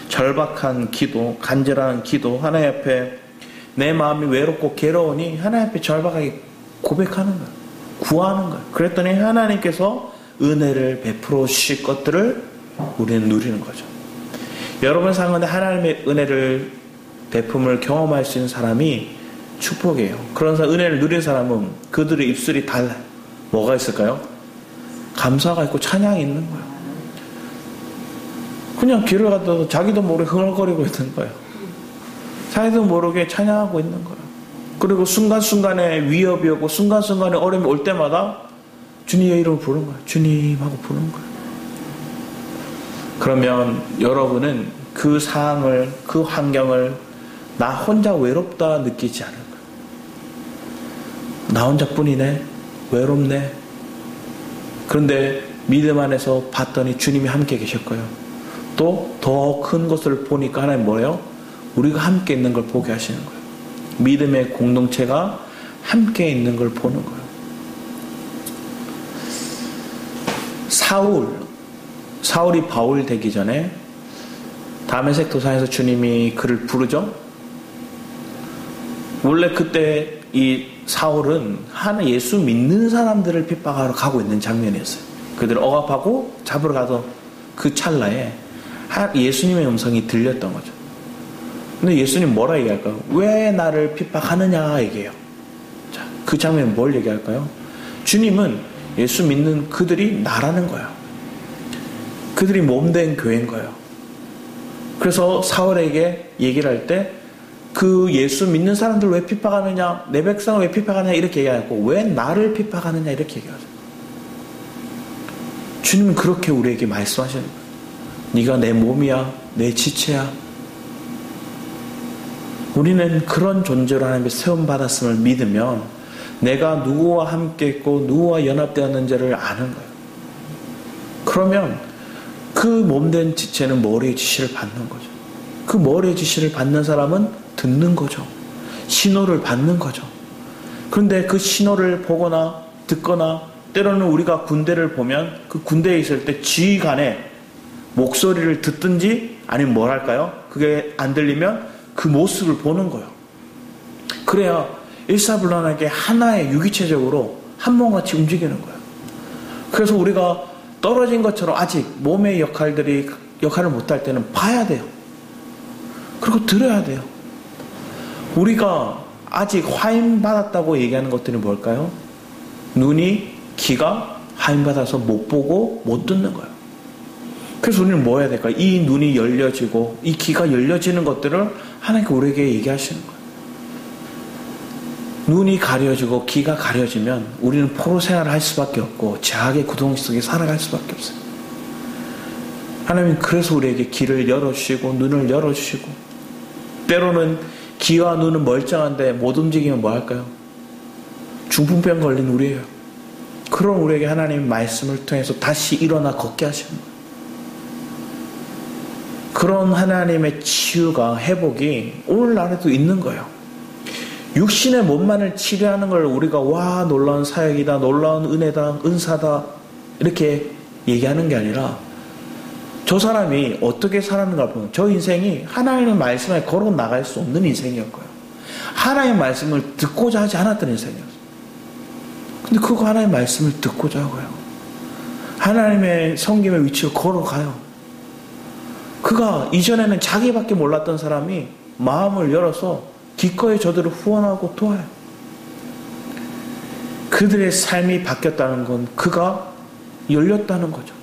절박한 기도, 간절한 기도, 하나님 앞에 내 마음이 외롭고 괴로우니 하나님 앞에 절박하게 고백하는 거예요. 구하는 거예요. 그랬더니 하나님께서 은혜를 베풀어 주실 것들을 우리는 누리는 거죠. 여러분 상황에 하나님의 은혜를 베품을 경험할 수 있는 사람이 축복이에요. 그런 사람, 은혜를 누리는 사람은 그들의 입술이 달라요. 뭐가 있을까요? 감사가 있고 찬양이 있는 거예요. 그냥 길을 가다가 자기도 모르게 흥얼거리고 있는 거예요. 자기도 모르게 찬양하고 있는 거예요. 그리고 순간순간에 위협이 오고 순간순간에 어려움이 올 때마다 주님의 이름을 부르는 거예요. 주님 하고 부르는 거예요. 그러면 여러분은 그 상황을, 그 환경을 나 혼자 외롭다 느끼지 않을 거예요. 나 혼자뿐이네, 외롭네. 그런데 믿음 안에서 봤더니 주님이 함께 계실 거예요. 또 더 큰 것을 보니까 하나님 뭐예요? 우리가 함께 있는 걸 보게 하시는 거예요. 믿음의 공동체가 함께 있는 걸 보는 거예요. 사울이 바울 되기 전에 다메섹 도상에서 주님이 그를 부르죠. 원래 그때 이 사울은 하나 예수 믿는 사람들을 핍박하러 가고 있는 장면이었어요. 그들을 억압하고 잡으러 가던 그 찰나에 예수님의 음성이 들렸던 거죠. 근데 예수님 뭐라 얘기할까요? 왜 나를 핍박하느냐 얘기해요. 자, 그 장면에 뭘 얘기할까요? 주님은 예수 믿는 그들이 나라는 거예요. 그들이 몸된 교회인 거예요. 그래서 사울에게 얘기를 할 때 그 예수 믿는 사람들 왜 핍박하느냐, 내 백성을 왜 핍박하느냐 이렇게 얘기하고 왜 나를 핍박하느냐 이렇게 얘기하죠. 주님은 그렇게 우리에게 말씀하시는 거예요. 네가 내 몸이야, 내 지체야. 우리는 그런 존재로 하나님의 세움받았음을 믿으면 내가 누구와 함께 있고 누구와 연합되었는지를 아는 거예요. 그러면 그 몸된 지체는 머리의 지시를 받는 거죠. 그 머리의 지시를 받는 사람은 듣는 거죠. 신호를 받는 거죠. 그런데 그 신호를 보거나 듣거나 때로는 우리가 군대를 보면 그 군대에 있을 때 지휘관의 목소리를 듣든지 아니면 뭘 할까요? 그게 안 들리면 그 모습을 보는 거예요. 그래야 일사불란하게 하나의 유기체적으로 한 몸같이 움직이는 거예요. 그래서 우리가 떨어진 것처럼 아직 몸의 역할을 못할 때는 봐야 돼요. 그리고 들어야 돼요. 우리가 아직 화임받았다고 얘기하는 것들이 뭘까요? 눈이, 귀가 화임받아서 못 보고 못 듣는 거예요. 그래서 우리는 뭐 해야 될까요? 이 눈이 열려지고 이 귀가 열려지는 것들을 하나님께 우리에게 얘기하시는 거예요. 눈이 가려지고 귀가 가려지면 우리는 포로 생활을 할 수밖에 없고 제약의 구동 속에 살아갈 수밖에 없어요. 하나님은 그래서 우리에게 귀를 열어주시고 눈을 열어주시고 때로는 귀와 눈은 멀쩡한데 못 움직이면 뭐 할까요? 중풍병 걸린 우리예요. 그런 우리에게 하나님의 말씀을 통해서 다시 일어나 걷게 하시는 거예요. 그런 하나님의 치유가 회복이 오늘날에도 있는 거예요. 육신의 몸만을 치료하는 걸 우리가 와 놀라운 사역이다, 놀라운 은혜다, 은사다 이렇게 얘기하는 게 아니라 저 사람이 어떻게 살았는가 보면 저 인생이 하나님의 말씀에 걸어 나갈 수 없는 인생이었고요. 하나님의 말씀을 듣고자 하지 않았던 인생이었어요. 근데 그거 하나님의 말씀을 듣고자 하고요. 하나님의 성김의 위치로 걸어가요. 그가 이전에는 자기밖에 몰랐던 사람이 마음을 열어서 기꺼이 저들을 후원하고 도와요. 그들의 삶이 바뀌었다는 건 그가 열렸다는 거죠.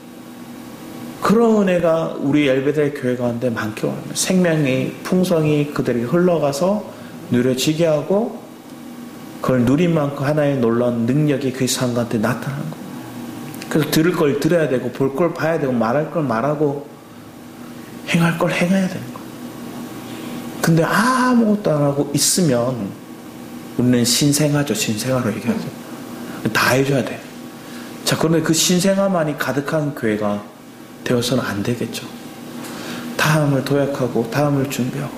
그런 은혜가 우리 엘베델 교회 가운데 많기 원합니다. 생명이 풍성이 그들에게 흘러가서 누려지게 하고 그걸 누린 만큼 하나의 놀라운 능력이 그 사람한테 나타나는 거예요. 그래서 들을 걸 들어야 되고 볼 걸 봐야 되고 말할 걸 말하고 행할 걸 행해야 되는 거예요. 근데 아무것도 안 하고 있으면 우리는 신생아죠. 신생아로 얘기하죠. 다 해줘야 돼. 자, 그런데 그 신생아만이 가득한 교회가 되어서는 안 되겠죠. 다음을 도약하고 다음을 준비하고.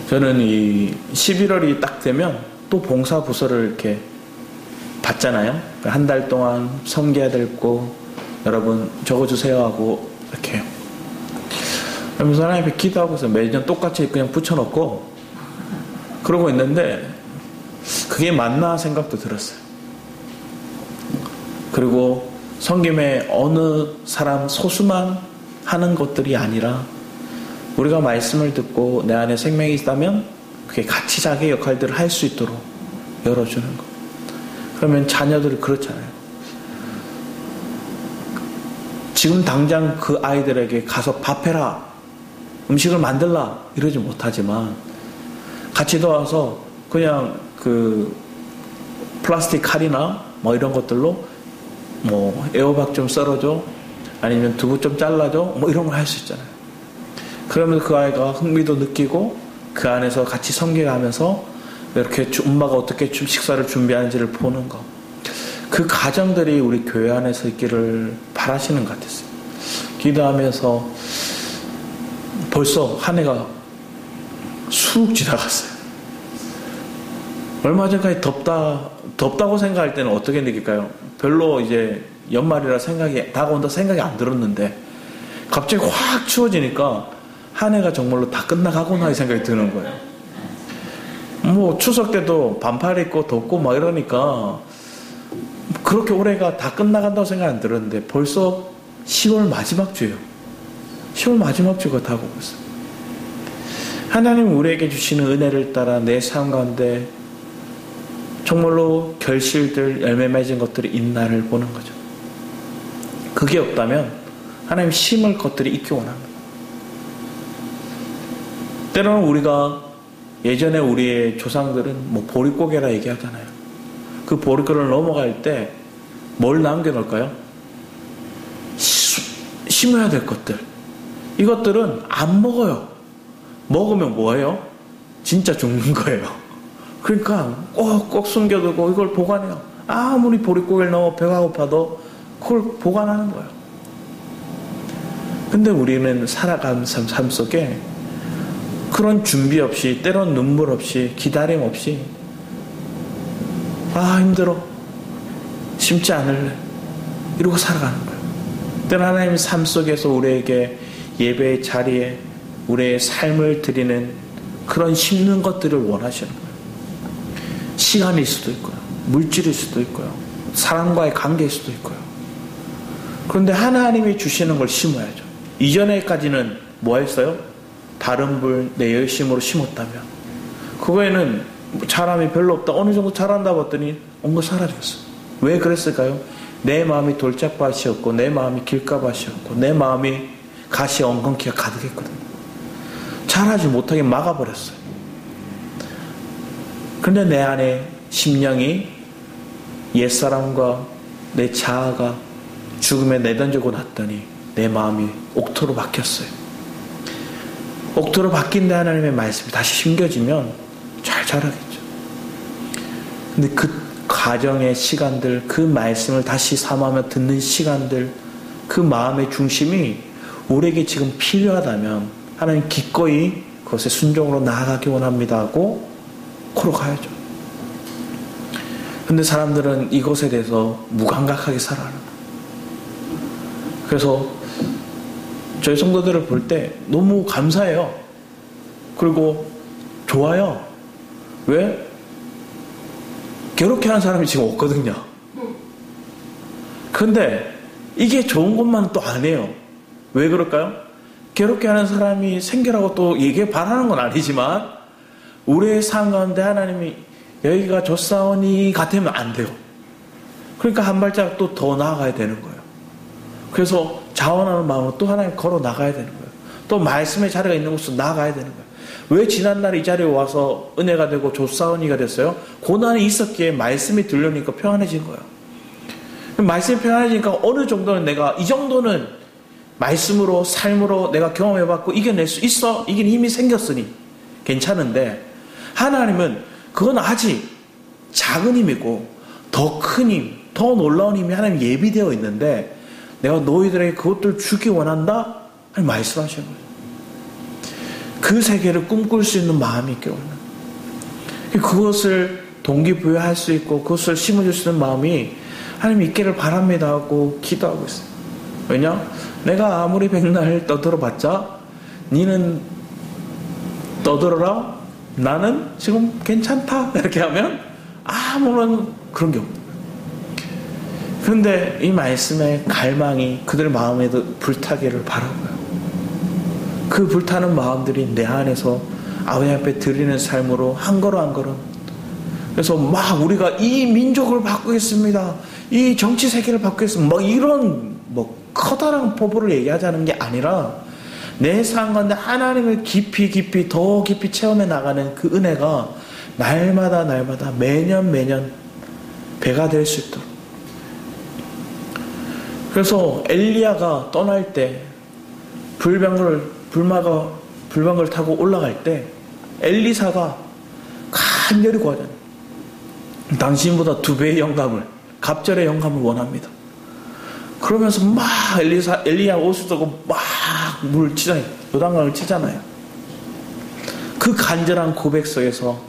저는 이 11월이 딱 되면 또 봉사 부서를 이렇게 받잖아요. 한 달 동안 섬겨야 될 거 여러분 적어주세요 하고 이렇게 해요. 그러면서 하나님 앞에 기도하고서 매년 똑같이 그냥 붙여놓고 그러고 있는데 그게 맞나 생각도 들었어요. 그리고 성김에 어느 사람 소수만 하는 것들이 아니라 우리가 말씀을 듣고 내 안에 생명이 있다면 그게 같이 자기 역할들을 할 수 있도록 열어주는 것. 그러면 자녀들이 그렇잖아요. 지금 당장 그 아이들에게 가서 밥해라, 음식을 만들라 이러지 못하지만 같이 도와서 그냥 그 플라스틱 칼이나 뭐 이런 것들로 뭐 애호박 좀 썰어줘, 아니면 두부 좀 잘라줘, 뭐 이런 걸 할 수 있잖아요. 그러면 그 아이가 흥미도 느끼고 그 안에서 같이 섬겨가면서 이렇게 엄마가 어떻게 식사를 준비하는지를 보는 거. 그 가정들이 우리 교회 안에서 있기를 바라시는 것 같았어요. 기도하면서 벌써 한 해가 쑥 지나갔어요. 얼마 전까지 덥다고 생각할 때는 어떻게 느낄까요? 별로 이제 연말이라 다가온다 생각이 안 들었는데 갑자기 확 추워지니까 한 해가 정말로 다 끝나가구나 이 생각이 드는 거예요. 뭐 추석 때도 반팔 입고 덥고 막 이러니까 그렇게 올해가 다 끝나간다고 생각 안 들었는데 벌써 10월 마지막 주예요. 10월 마지막 주가 다가오고 있어요. 하나님 우리에게 주시는 은혜를 따라 내 삶 가운데 정말로 결실들 열매 맺은 것들이 있나를 보는 거죠. 그게 없다면 하나님 심을 것들이 있기 원합니다. 때로는 우리가 예전에 우리의 조상들은 뭐 보릿고개라 얘기하잖아요. 그 보릿고개를 넘어갈 때 뭘 남겨놓을까요? 심어야 될 것들. 이것들은 안 먹어요. 먹으면 뭐예요? 진짜 죽는 거예요. 그러니까 꼭 숨겨두고 이걸 보관해요. 아무리 보릿고개를 넘어 배가 고파도 그걸 보관하는 거예요. 근데 우리는 살아가는 삶 속에 그런 준비 없이, 때론 눈물 없이, 기다림 없이, 힘들어. 심지 않을래. 이러고 살아가는 거예요. 때는 하나님의 삶 속에서 우리에게 예배의 자리에 우리의 삶을 드리는 그런 심는 것들을 원하시는 거예요. 시간일 수도 있고요. 물질일 수도 있고요. 사람과의 관계일 수도 있고요. 그런데 하나님이 주시는 걸 심어야죠. 이전에까지는 뭐 했어요? 다른 불 내 열심으로 심었다면 그거에는 자람이 별로 없다. 어느 정도 자란다 봤더니 온 거 사라졌어요. 왜 그랬을까요? 내 마음이 돌짝밭이었고 내 마음이 길가밭이었고 내 마음이 가시 엉겅퀴가 가득했거든요. 자라지 못하게 막아버렸어요. 그런데 내 안에 심령이 옛사람과 내 자아가 죽음에 내던지고 났더니 내 마음이 옥토로 바뀌었어요. 옥토로 바뀐 데 하나님의 말씀이 다시 심겨지면 잘 자라겠죠. 근데 그 가정의 시간들, 그 말씀을 다시 삼하며 듣는 시간들, 그 마음의 중심이 우리에게 지금 필요하다면 하나님 기꺼이 그것에 순종으로 나아가기 원합니다 하고 코로 가야죠. 근데 사람들은 이것에 대해서 무감각하게 살아요. 그래서 저희 성도들을 볼 때 너무 감사해요. 그리고 좋아요. 왜? 괴롭게 하는 사람이 지금 없거든요. 그런데 이게 좋은 것만은 또 아니에요. 왜 그럴까요? 괴롭게 하는 사람이 생겨라고 또 얘기 바라는 건 아니지만 우리의 삶 가운데 하나님이 여기가 좋사오니 같으면 안 돼요. 그러니까 한 발짝 또 더 나아가야 되는 거예요. 그래서 자원하는 마음으로 또 하나님 걸어 나가야 되는 거예요. 또 말씀의 자리가 있는 곳으로 나아가야 되는 거예요. 왜 지난날 이 자리에 와서 은혜가 되고 좋사오니가 됐어요? 고난이 있었기에 말씀이 들려오니까 평안해진 거예요. 말씀이 평안해지니까 어느 정도는 내가 이 정도는 말씀으로 삶으로 내가 경험해봤고 이겨낼 수 있어. 이긴 힘이 생겼으니 괜찮은데 하나님은 그건 아직 작은 힘이고 더 큰 힘, 더 놀라운 힘이 하나님 예비되어 있는데 내가 너희들에게 그것들을 주기 원한다? 하나님 말씀하시는 거예요. 그 세계를 꿈꿀 수 있는 마음이 있기 원해요. 그것을 동기부여할 수 있고 그것을 심어줄 수 있는 마음이 하나님 있기를 바랍니다 하고 기도하고 있어요. 왜냐? 내가 아무리 백날 떠들어봤자 니는 떠들어라. 나는 지금 괜찮다. 이렇게 하면 아무런 그런 게 없는 거예요. 그런데 이 말씀의 갈망이 그들 마음에도 불타기를 바라고요. 그 불타는 마음들이 내 안에서 아버지 앞에 드리는 삶으로 한 걸음 한 걸음. 그래서 막 우리가 이 민족을 바꾸겠습니다. 이 정치 세계를 바꾸겠습니다. 이런 커다란 포부를 얘기하자는 게 아니라 내 삶 가운데 하나님을 깊이 더 깊이 체험해 나가는 그 은혜가 날마다 매년 배가 될 수 있도록. 그래서 엘리야가 떠날 때 불방을 타고 올라갈 때 엘리사가 간절히 구하잖아요. 당신보다 2배의 영감을, 갑절의 영감을 원합니다. 그러면서 막 엘리야 옷을 쓰고 막 물을 치잖아요. 요단강을 치잖아요. 그 간절한 고백 속에서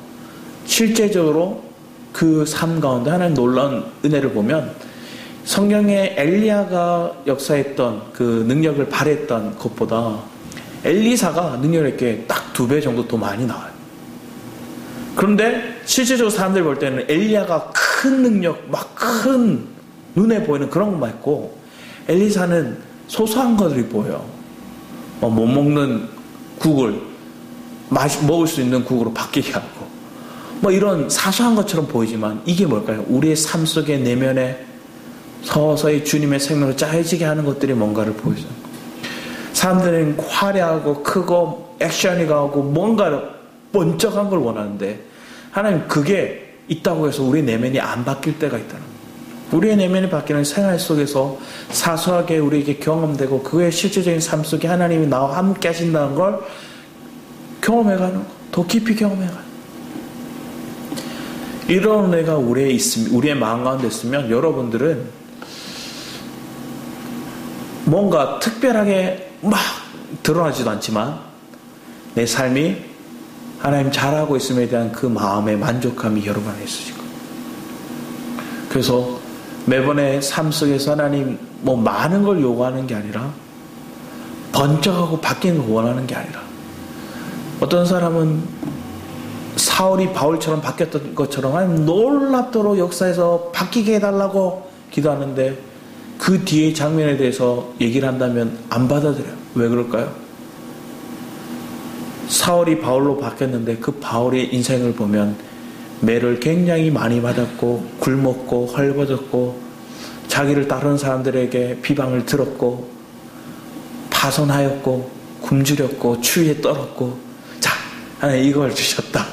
실제적으로 그 삶 가운데 하나님 놀라운 은혜를 보면 성경에 엘리야가 역사했던 그 능력을 발휘했던 것보다 엘리사가 능력을 이렇게 딱 2배 정도 더 많이 나와요. 그런데 실제적으로 사람들이 볼 때는 엘리야가 큰 능력, 막 큰 눈에 보이는 그런 것만 있고 엘리사는 소소한 것들이 보여. 못 먹는 국을 먹을 수 있는 국으로 바뀌게 하고 이런 사소한 것처럼 보이지만 이게 뭘까요? 우리의 삶 속의 내면에 서서히 주님의 생명으로 짜여지게 하는 것들이 뭔가를 보여줘요. 사람들은 화려하고 크고 액션이 가고 뭔가 번쩍한 걸 원하는데 하나님 그게 있다고 해서 우리 내면이 안 바뀔 때가 있다는 거예요. 우리의 내면이 바뀌는 생활 속에서 사소하게 우리에게 경험되고 그의 실제적인 삶 속에 하나님이 나와 함께 하신다는 걸 경험해가는 거, 더 깊이 경험해가는 거. 이런 은혜가 우리의 마음 가운데 있으면 여러분들은 뭔가 특별하게 막 드러나지도 않지만 내 삶이 하나님 잘하고 있음에 대한 그 마음의 만족감이 여러분 안에 있으실 거예요. 그래서 매번의 삶 속에서 하나님 많은 걸 요구하는 게 아니라 번쩍하고 바뀌는 걸 원하는 게 아니라 어떤 사람은 사울이 바울처럼 바뀌었던 것처럼 하나님 놀랍도록 역사에서 바뀌게 해달라고 기도하는데 그 뒤의 장면에 대해서 얘기를 한다면 안 받아들여요. 왜 그럴까요? 사울이 바울로 바뀌었는데 그 바울의 인생을 보면 매를 굉장히 많이 받았고 굶었고 헐벗었고 자기를 따르는 사람들에게 비방을 들었고 파손하였고 굶주렸고 추위에 떨었고 자 하나님 이걸 주셨다.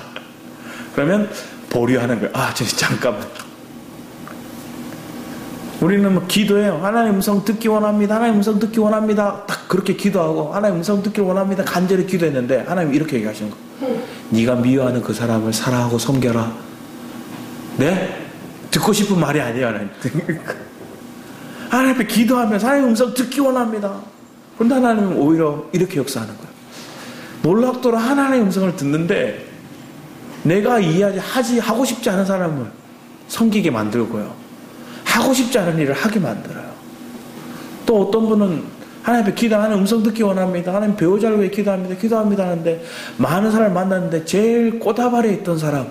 그러면 보류하는 거예요. 잠깐만. 우리는 기도해요. 하나님 음성 듣기 원합니다. 하나님 음성 듣기 원합니다. 딱 그렇게 기도하고 하나님 음성 듣기 원합니다. 간절히 기도했는데 하나님 이렇게 얘기하시는 거예요. 네가 미워하는 그 사람을 사랑하고 섬겨라. 네? 듣고 싶은 말이 아니에요. 하나님. 하나님 앞에 기도하면서 하나님 음성 듣기 원합니다. 그런데 하나님은 오히려 이렇게 역사하는 거예요. 놀랍도록 하나님의 음성을 듣는데 내가 하고 싶지 않은 사람을 섬기게 만들고요. 하고 싶지 않은 일을 하게 만들어요. 또 어떤 분은 하나님 앞에 기도하는 음성 듣기 원합니다. 하나님 배우자를 위해 기도합니다 하는데 많은 사람을 만났는데 제일 꼬다발에 있던 사람,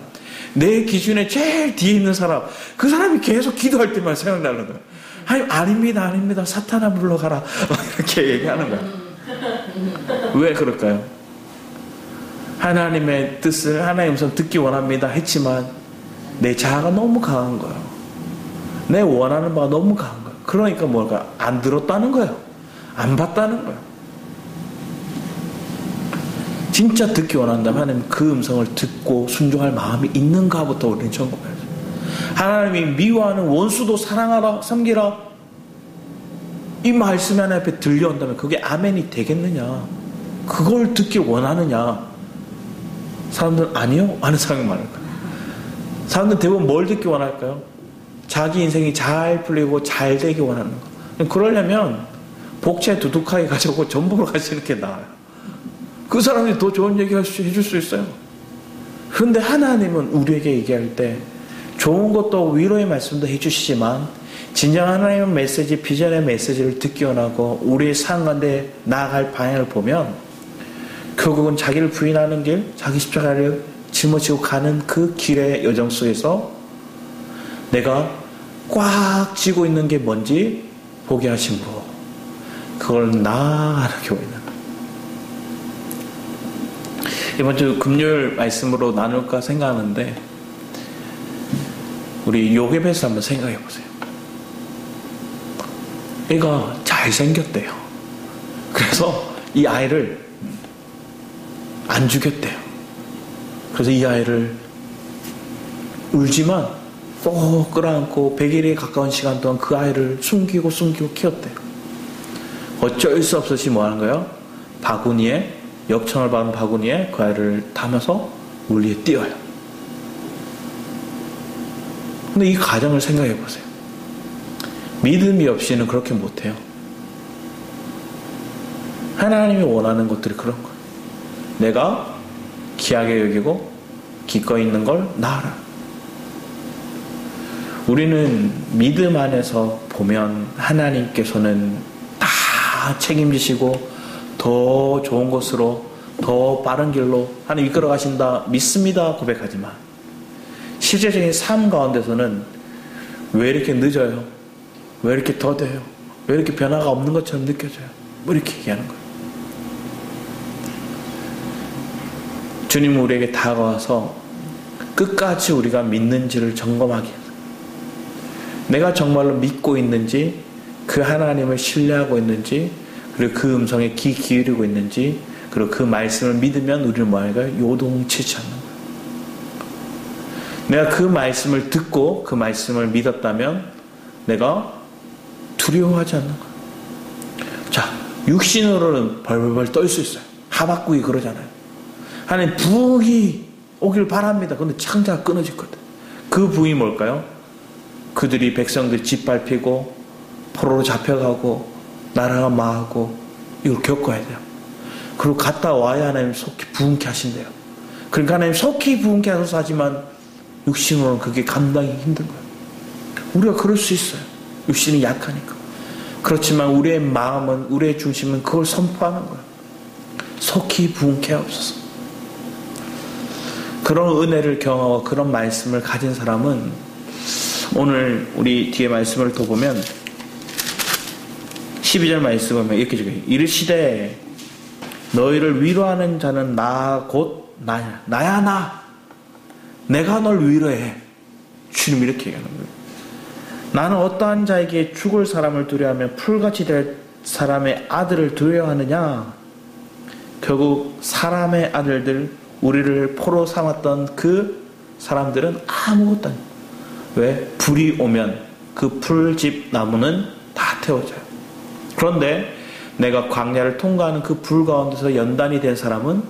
내 기준에 제일 뒤에 있는 사람, 그 사람이 계속 기도할 때만 생각나는 거예요. 하나님 아닙니다. 사탄아 물러가라. 이렇게 얘기하는 거예요. 왜 그럴까요? 하나님의 뜻을 하나님 음성 듣기 원합니다 했지만 내 자아가 너무 강한 거예요. 내 원하는 바가 너무 강한 거예요. 그러니까 뭘까? 안 들었다는 거예요. 안 봤다는 거예요. 진짜 듣기 원한다면 하나님 그 음성을 듣고 순종할 마음이 있는가부터 우리는 점검해야죠. 하나님이 미워하는 원수도 사랑하라, 섬기라. 이 말씀이 하나님 앞에 들려온다면 그게 아멘이 되겠느냐? 그걸 듣기 원하느냐? 사람들은 아니요? 하는 사람이 많을 거예요. 사람들은 대부분 뭘 듣기 원할까요? 자기 인생이 잘 풀리고 잘 되기 원하는 거. 그러려면 복채 두둑하게 가지고 전보로 가시는 게 나아요. 그 사람이 더 좋은 얘기 해줄 수 있어요. 그런데 하나님은 우리에게 얘기할 때 좋은 것도 위로의 말씀도 해주시지만 진정한 하나님의 메시지, 비전의 메시지를 듣기 원하고 우리의 삶 가운데 나아갈 방향을 보면 결국은 자기를 부인하는 길, 자기 십자가를 짊어지고 가는 그 길의 여정 속에서 내가 꽉 쥐고 있는 게 뭔지 보게 하신 분, 그걸 나아가게 보이는 거예요. 이번 주 금요일 말씀으로 나눌까 생각하는데 우리 요셉에서 한번 생각해 보세요. 애가 잘생겼대요. 그래서 이 아이를 안 죽였대요. 그래서 이 아이를 울지만 꼭 끌어안고 100일에 가까운 시간 동안 그 아이를 숨기고 키웠대요. 어쩔 수 없이 뭐 하는 거예요? 바구니에, 엽청을 받은 바구니에 그 아이를 담아서 물 위에 띄워요. 근데 이 가정을 생각해 보세요. 믿음이 없이는 그렇게 못해요. 하나님이 원하는 것들이 그런 거예요. 내가 귀하게 여기고 기꺼이 있는 걸 나아라. 우리는 믿음 안에서 보면 하나님께서는 다 책임지시고 더 좋은 곳으로 더 빠른 길로 하나님 이끌어 가신다 믿습니다 고백하지만 실제적인 삶 가운데서는 왜 이렇게 늦어요? 왜 이렇게 더뎌요? 왜 이렇게 변화가 없는 것처럼 느껴져요? 뭐 이렇게 얘기하는 거예요. 주님은 우리에게 다가와서 끝까지 우리가 믿는지를 점검하게 해요. 내가 정말로 믿고 있는지, 그 하나님을 신뢰하고 있는지, 그리고 그 음성에 귀 기울이고 있는지, 그리고 그 말씀을 믿으면 우리는 뭐할까요? 요동치지 않는 거예요. 내가 그 말씀을 듣고 그 말씀을 믿었다면 내가 두려워하지 않는 거예요. 자, 육신으로는 벌벌벌 떨 수 있어요. 하박국이 그러잖아요. 하나님 부흥이 오길 바랍니다. 그런데 창자가 끊어질 거다. 그 부흥이 뭘까요? 그들이 백성들이 짓밟히고 포로로 잡혀가고 나라가 망하고 이걸 겪어야 돼요. 그리고 갔다 와야 하나님 속히 부흥케 하신대요. 그러니까 하나님 속히 부흥케 하셔서 하지만 육신으로는 그게 감당이 힘든 거예요. 우리가 그럴 수 있어요. 육신이 약하니까. 그렇지만 우리의 마음은, 우리의 중심은 그걸 선포하는 거예요. 속히 부흥케 하옵소서. 그런 은혜를 경험하고 그런 말씀을 가진 사람은 오늘 우리 뒤에 말씀을 더 보면 12절 말씀을 보면 이렇게 적혀요. 이르시되 너희를 위로하는 자는 나 곧 나야. 나야 나. 내가 널 위로해. 주님 이렇게 얘기하는 거예요. 나는 어떠한 자에게 죽을 사람을 두려워하며 풀같이 될 사람의 아들을 두려워하느냐. 결국 사람의 아들들, 우리를 포로 삼았던 그 사람들은 아무것도 아니에요. 왜? 불이 오면 그 풀집 나무는 다 태워져요. 그런데 내가 광야를 통과하는 그 불 가운데서 연단이 된 사람은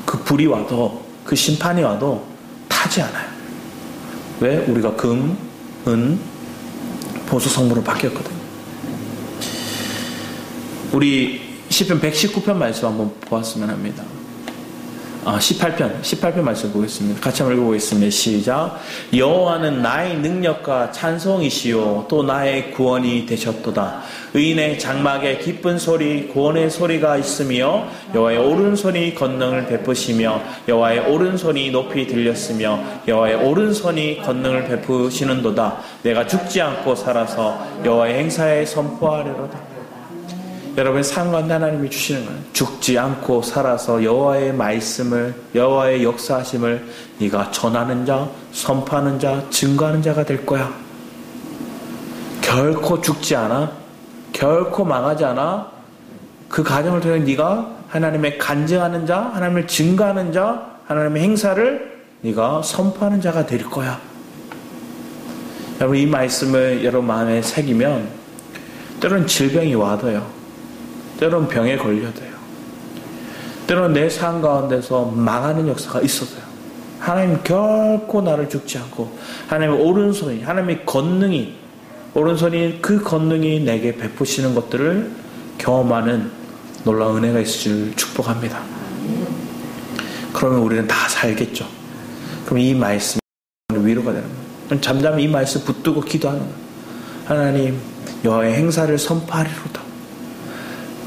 그 불이 와도, 그 심판이 와도 타지 않아요. 왜? 우리가 금, 은, 보수 성물로 바뀌었거든요. 우리 시편 119편 말씀 한번 보았으면 합니다. 18편 말씀 보겠습니다. 같이 한번 읽어보겠습니다. 시작. 여호와는 나의 능력과 찬송이시요 또 나의 구원이 되셨도다. 의인의 장막에 기쁜 소리, 구원의 소리가 있으며 여호와의 오른손이 권능을 베푸시며 여호와의 오른손이 높이 들렸으며 여호와의 오른손이 권능을 베푸시는도다. 내가 죽지 않고 살아서 여호와의 행사에 선포하리로다. 여러분 상관도 하나님이 주시는 거예요. 죽지 않고 살아서 여호와의 말씀을, 여호와의 역사하심을 네가 전하는 자, 선포하는 자, 증거하는 자가 될 거야. 결코 죽지 않아. 결코 망하지 않아. 그 과정을 통해 네가 하나님의 간증하는 자, 하나님을 증거하는 자, 하나님의 행사를 네가 선포하는 자가 될 거야. 여러분 이 말씀을 여러분 마음에 새기면 때로는 질병이 와도요. 때로는 병에 걸려도요. 때로는 내 삶 가운데서 망하는 역사가 있어도요. 하나님 결코 나를 죽지 않고 하나님의 오른손이, 하나님의 권능이, 오른손이 그 권능이 내게 베푸시는 것들을 경험하는 놀라운 은혜가 있을 줄 축복합니다. 그러면 우리는 다 살겠죠. 그럼 이 말씀이 위로가 되는 거예요. 잠잠히 이 말씀 붙들고 기도하는 거예요. 하나님 여호와의 행사를 선포하리로다.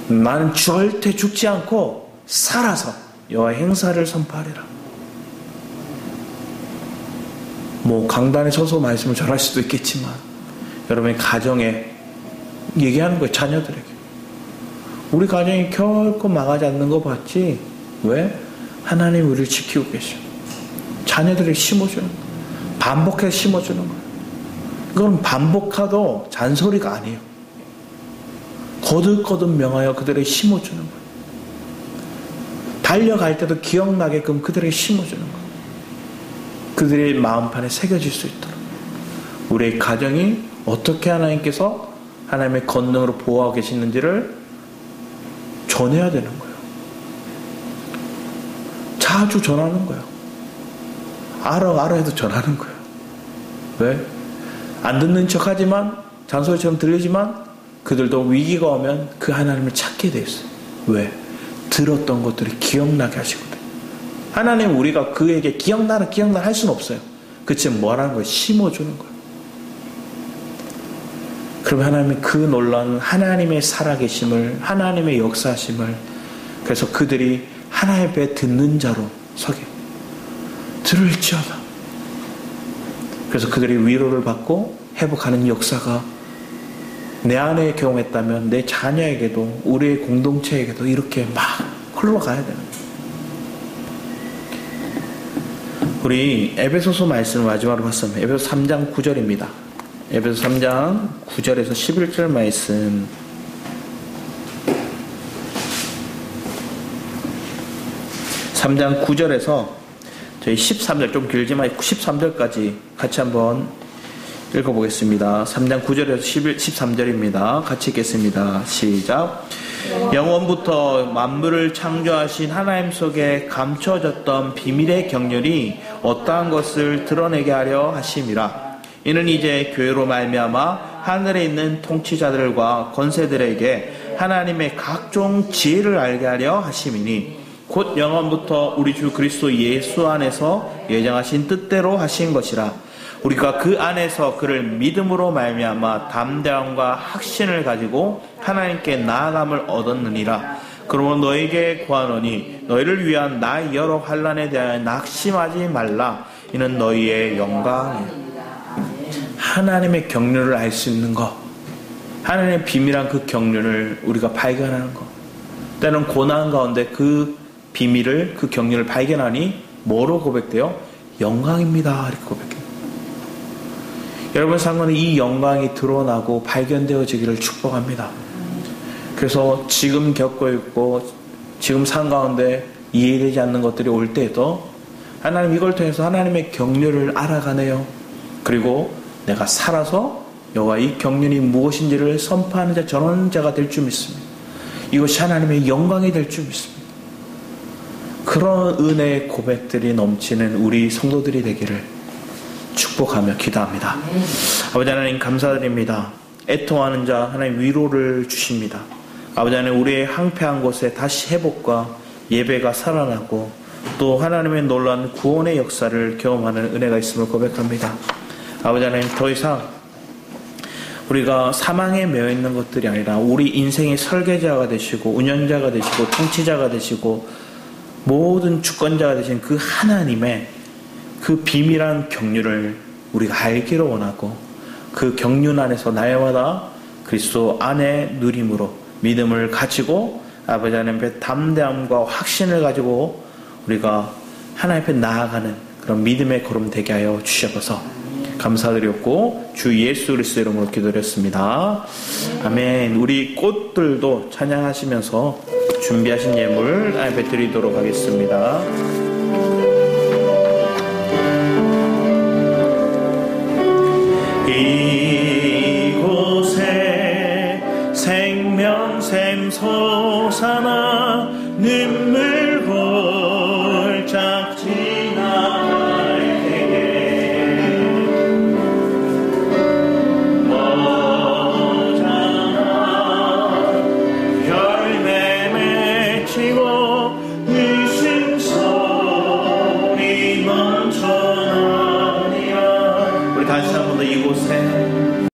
나는 절대 죽지 않고 살아서 여호와의 행사를 선포하리라. 뭐 강단에 서서 말씀을 전할 수도 있겠지만 여러분의 가정에 얘기하는 거예요. 자녀들에게. 우리 가정이 결코 망하지 않는 거 봤지? 왜? 하나님 우리를 지키고 계셔. 자녀들에게 심어주는 거예요. 반복해서 심어주는 거예요. 이건 반복하도 잔소리가 아니에요. 거듭거듭 명하여 그들에게 심어주는 거예요. 달려갈 때도 기억나게끔 그들에게 심어주는 거예요. 그들의 마음판에 새겨질 수 있도록. 우리의 가정이 어떻게 하나님께서 하나님의 권능으로 보호하고 계시는지를 전해야 되는 거예요. 자주 전하는 거예요. 알아 해도 전하는 거예요. 왜? 안 듣는 척하지만 잔소리처럼 들리지만 그들도 위기가 오면 그 하나님을 찾게 돼 있어요. 왜? 들었던 것들이 기억나게 하시거든요. 하나님 우리가 그에게 기억나라 할 수는 없어요. 그치만 뭐라는 거예요? 심어주는 거예요. 그럼 하나님이 그 놀라운 하나님의 살아계심을, 하나님의 역사심을, 그래서 그들이 하나님의 배 듣는 자로 서게 들을지어다. 그래서 그들이 위로를 받고 회복하는 역사가 내 안에 경험했다면 내 자녀에게도 우리의 공동체에게도 이렇게 막 흘러가야 되는 거예요. 우리 에베소서 말씀 마지막으로 봤으면 에베소 3장 9절입니다. 에베소 3장 9절에서 11절 말씀. (3장 9절에서) 저희 13절 좀 길지만 13절까지 같이 한번 읽어보겠습니다. 3장 9절에서 13절입니다. 같이 읽겠습니다. 시작. 영원부터 만물을 창조하신 하나님 속에 감춰졌던 비밀의 경륜이 어떠한 것을 드러내게 하려 하심이라. 이는 이제 교회로 말미암아 하늘에 있는 통치자들과 권세들에게 하나님의 각종 지혜를 알게 하려 하심이니 곧 영원부터 우리 주 그리스도 예수 안에서 예정하신 뜻대로 하신 것이라. 우리가 그 안에서 그를 믿음으로 말미암아 담대함과 확신을 가지고 하나님께 나아감을 얻었느니라. 그러므로 너에게 구하노니 너희를 위한 나의 여러 환난에 대하여 낙심하지 말라. 이는 너희의 영광이야. 하나님의 경륜을 알 수 있는 것, 하나님의 비밀한 그 경륜을 우리가 발견하는 것. 때는 고난 가운데 그 비밀을, 그 경륜을 발견하니 뭐로 고백돼요? 영광입니다. 이렇게 고백해요. 여러분 상관은 이 영광이 드러나고 발견되어지기를 축복합니다. 그래서 지금 겪고 있고 지금 산 가운데 이해되지 않는 것들이 올 때에도 하나님 이걸 통해서 하나님의 경륜을 알아가네요. 그리고 내가 살아서 여호와 이 경륜이 무엇인지를 선포하는 자, 전하는 자가 될 줄 믿습니다. 이것이 하나님의 영광이 될 줄 믿습니다. 그런 은혜의 고백들이 넘치는 우리 성도들이 되기를 축복하며 기도합니다. 아버지 하나님 감사드립니다. 애통하는 자 하나님 위로를 주십니다. 아버지 하나님 우리의 항폐한 곳에 다시 회복과 예배가 살아나고 또 하나님의 놀라운 구원의 역사를 경험하는 은혜가 있음을 고백합니다. 아버지 하나님 더 이상 우리가 사망에 매여 있는 것들이 아니라 우리 인생의 설계자가 되시고 운영자가 되시고 통치자가 되시고 모든 주권자가 되신 그 하나님의 그 비밀한 경륜을 우리가 알기를 원하고 그 경륜 안에서 날마다 그리스도 안에 누림으로 믿음을 가지고 아버지 하나님 앞에 담대함과 확신을 가지고 우리가 하나님 앞에 나아가는 그런 믿음의 걸음 되게 하여 주셔서 감사드렸고 주 예수 그리스도 이름으로 기도드렸습니다. 아멘. 우리 꽃들도 찬양하시면서 준비하신 예물 앞에 드리도록 하겠습니다. 이곳에 생명샘 솟아나 눈물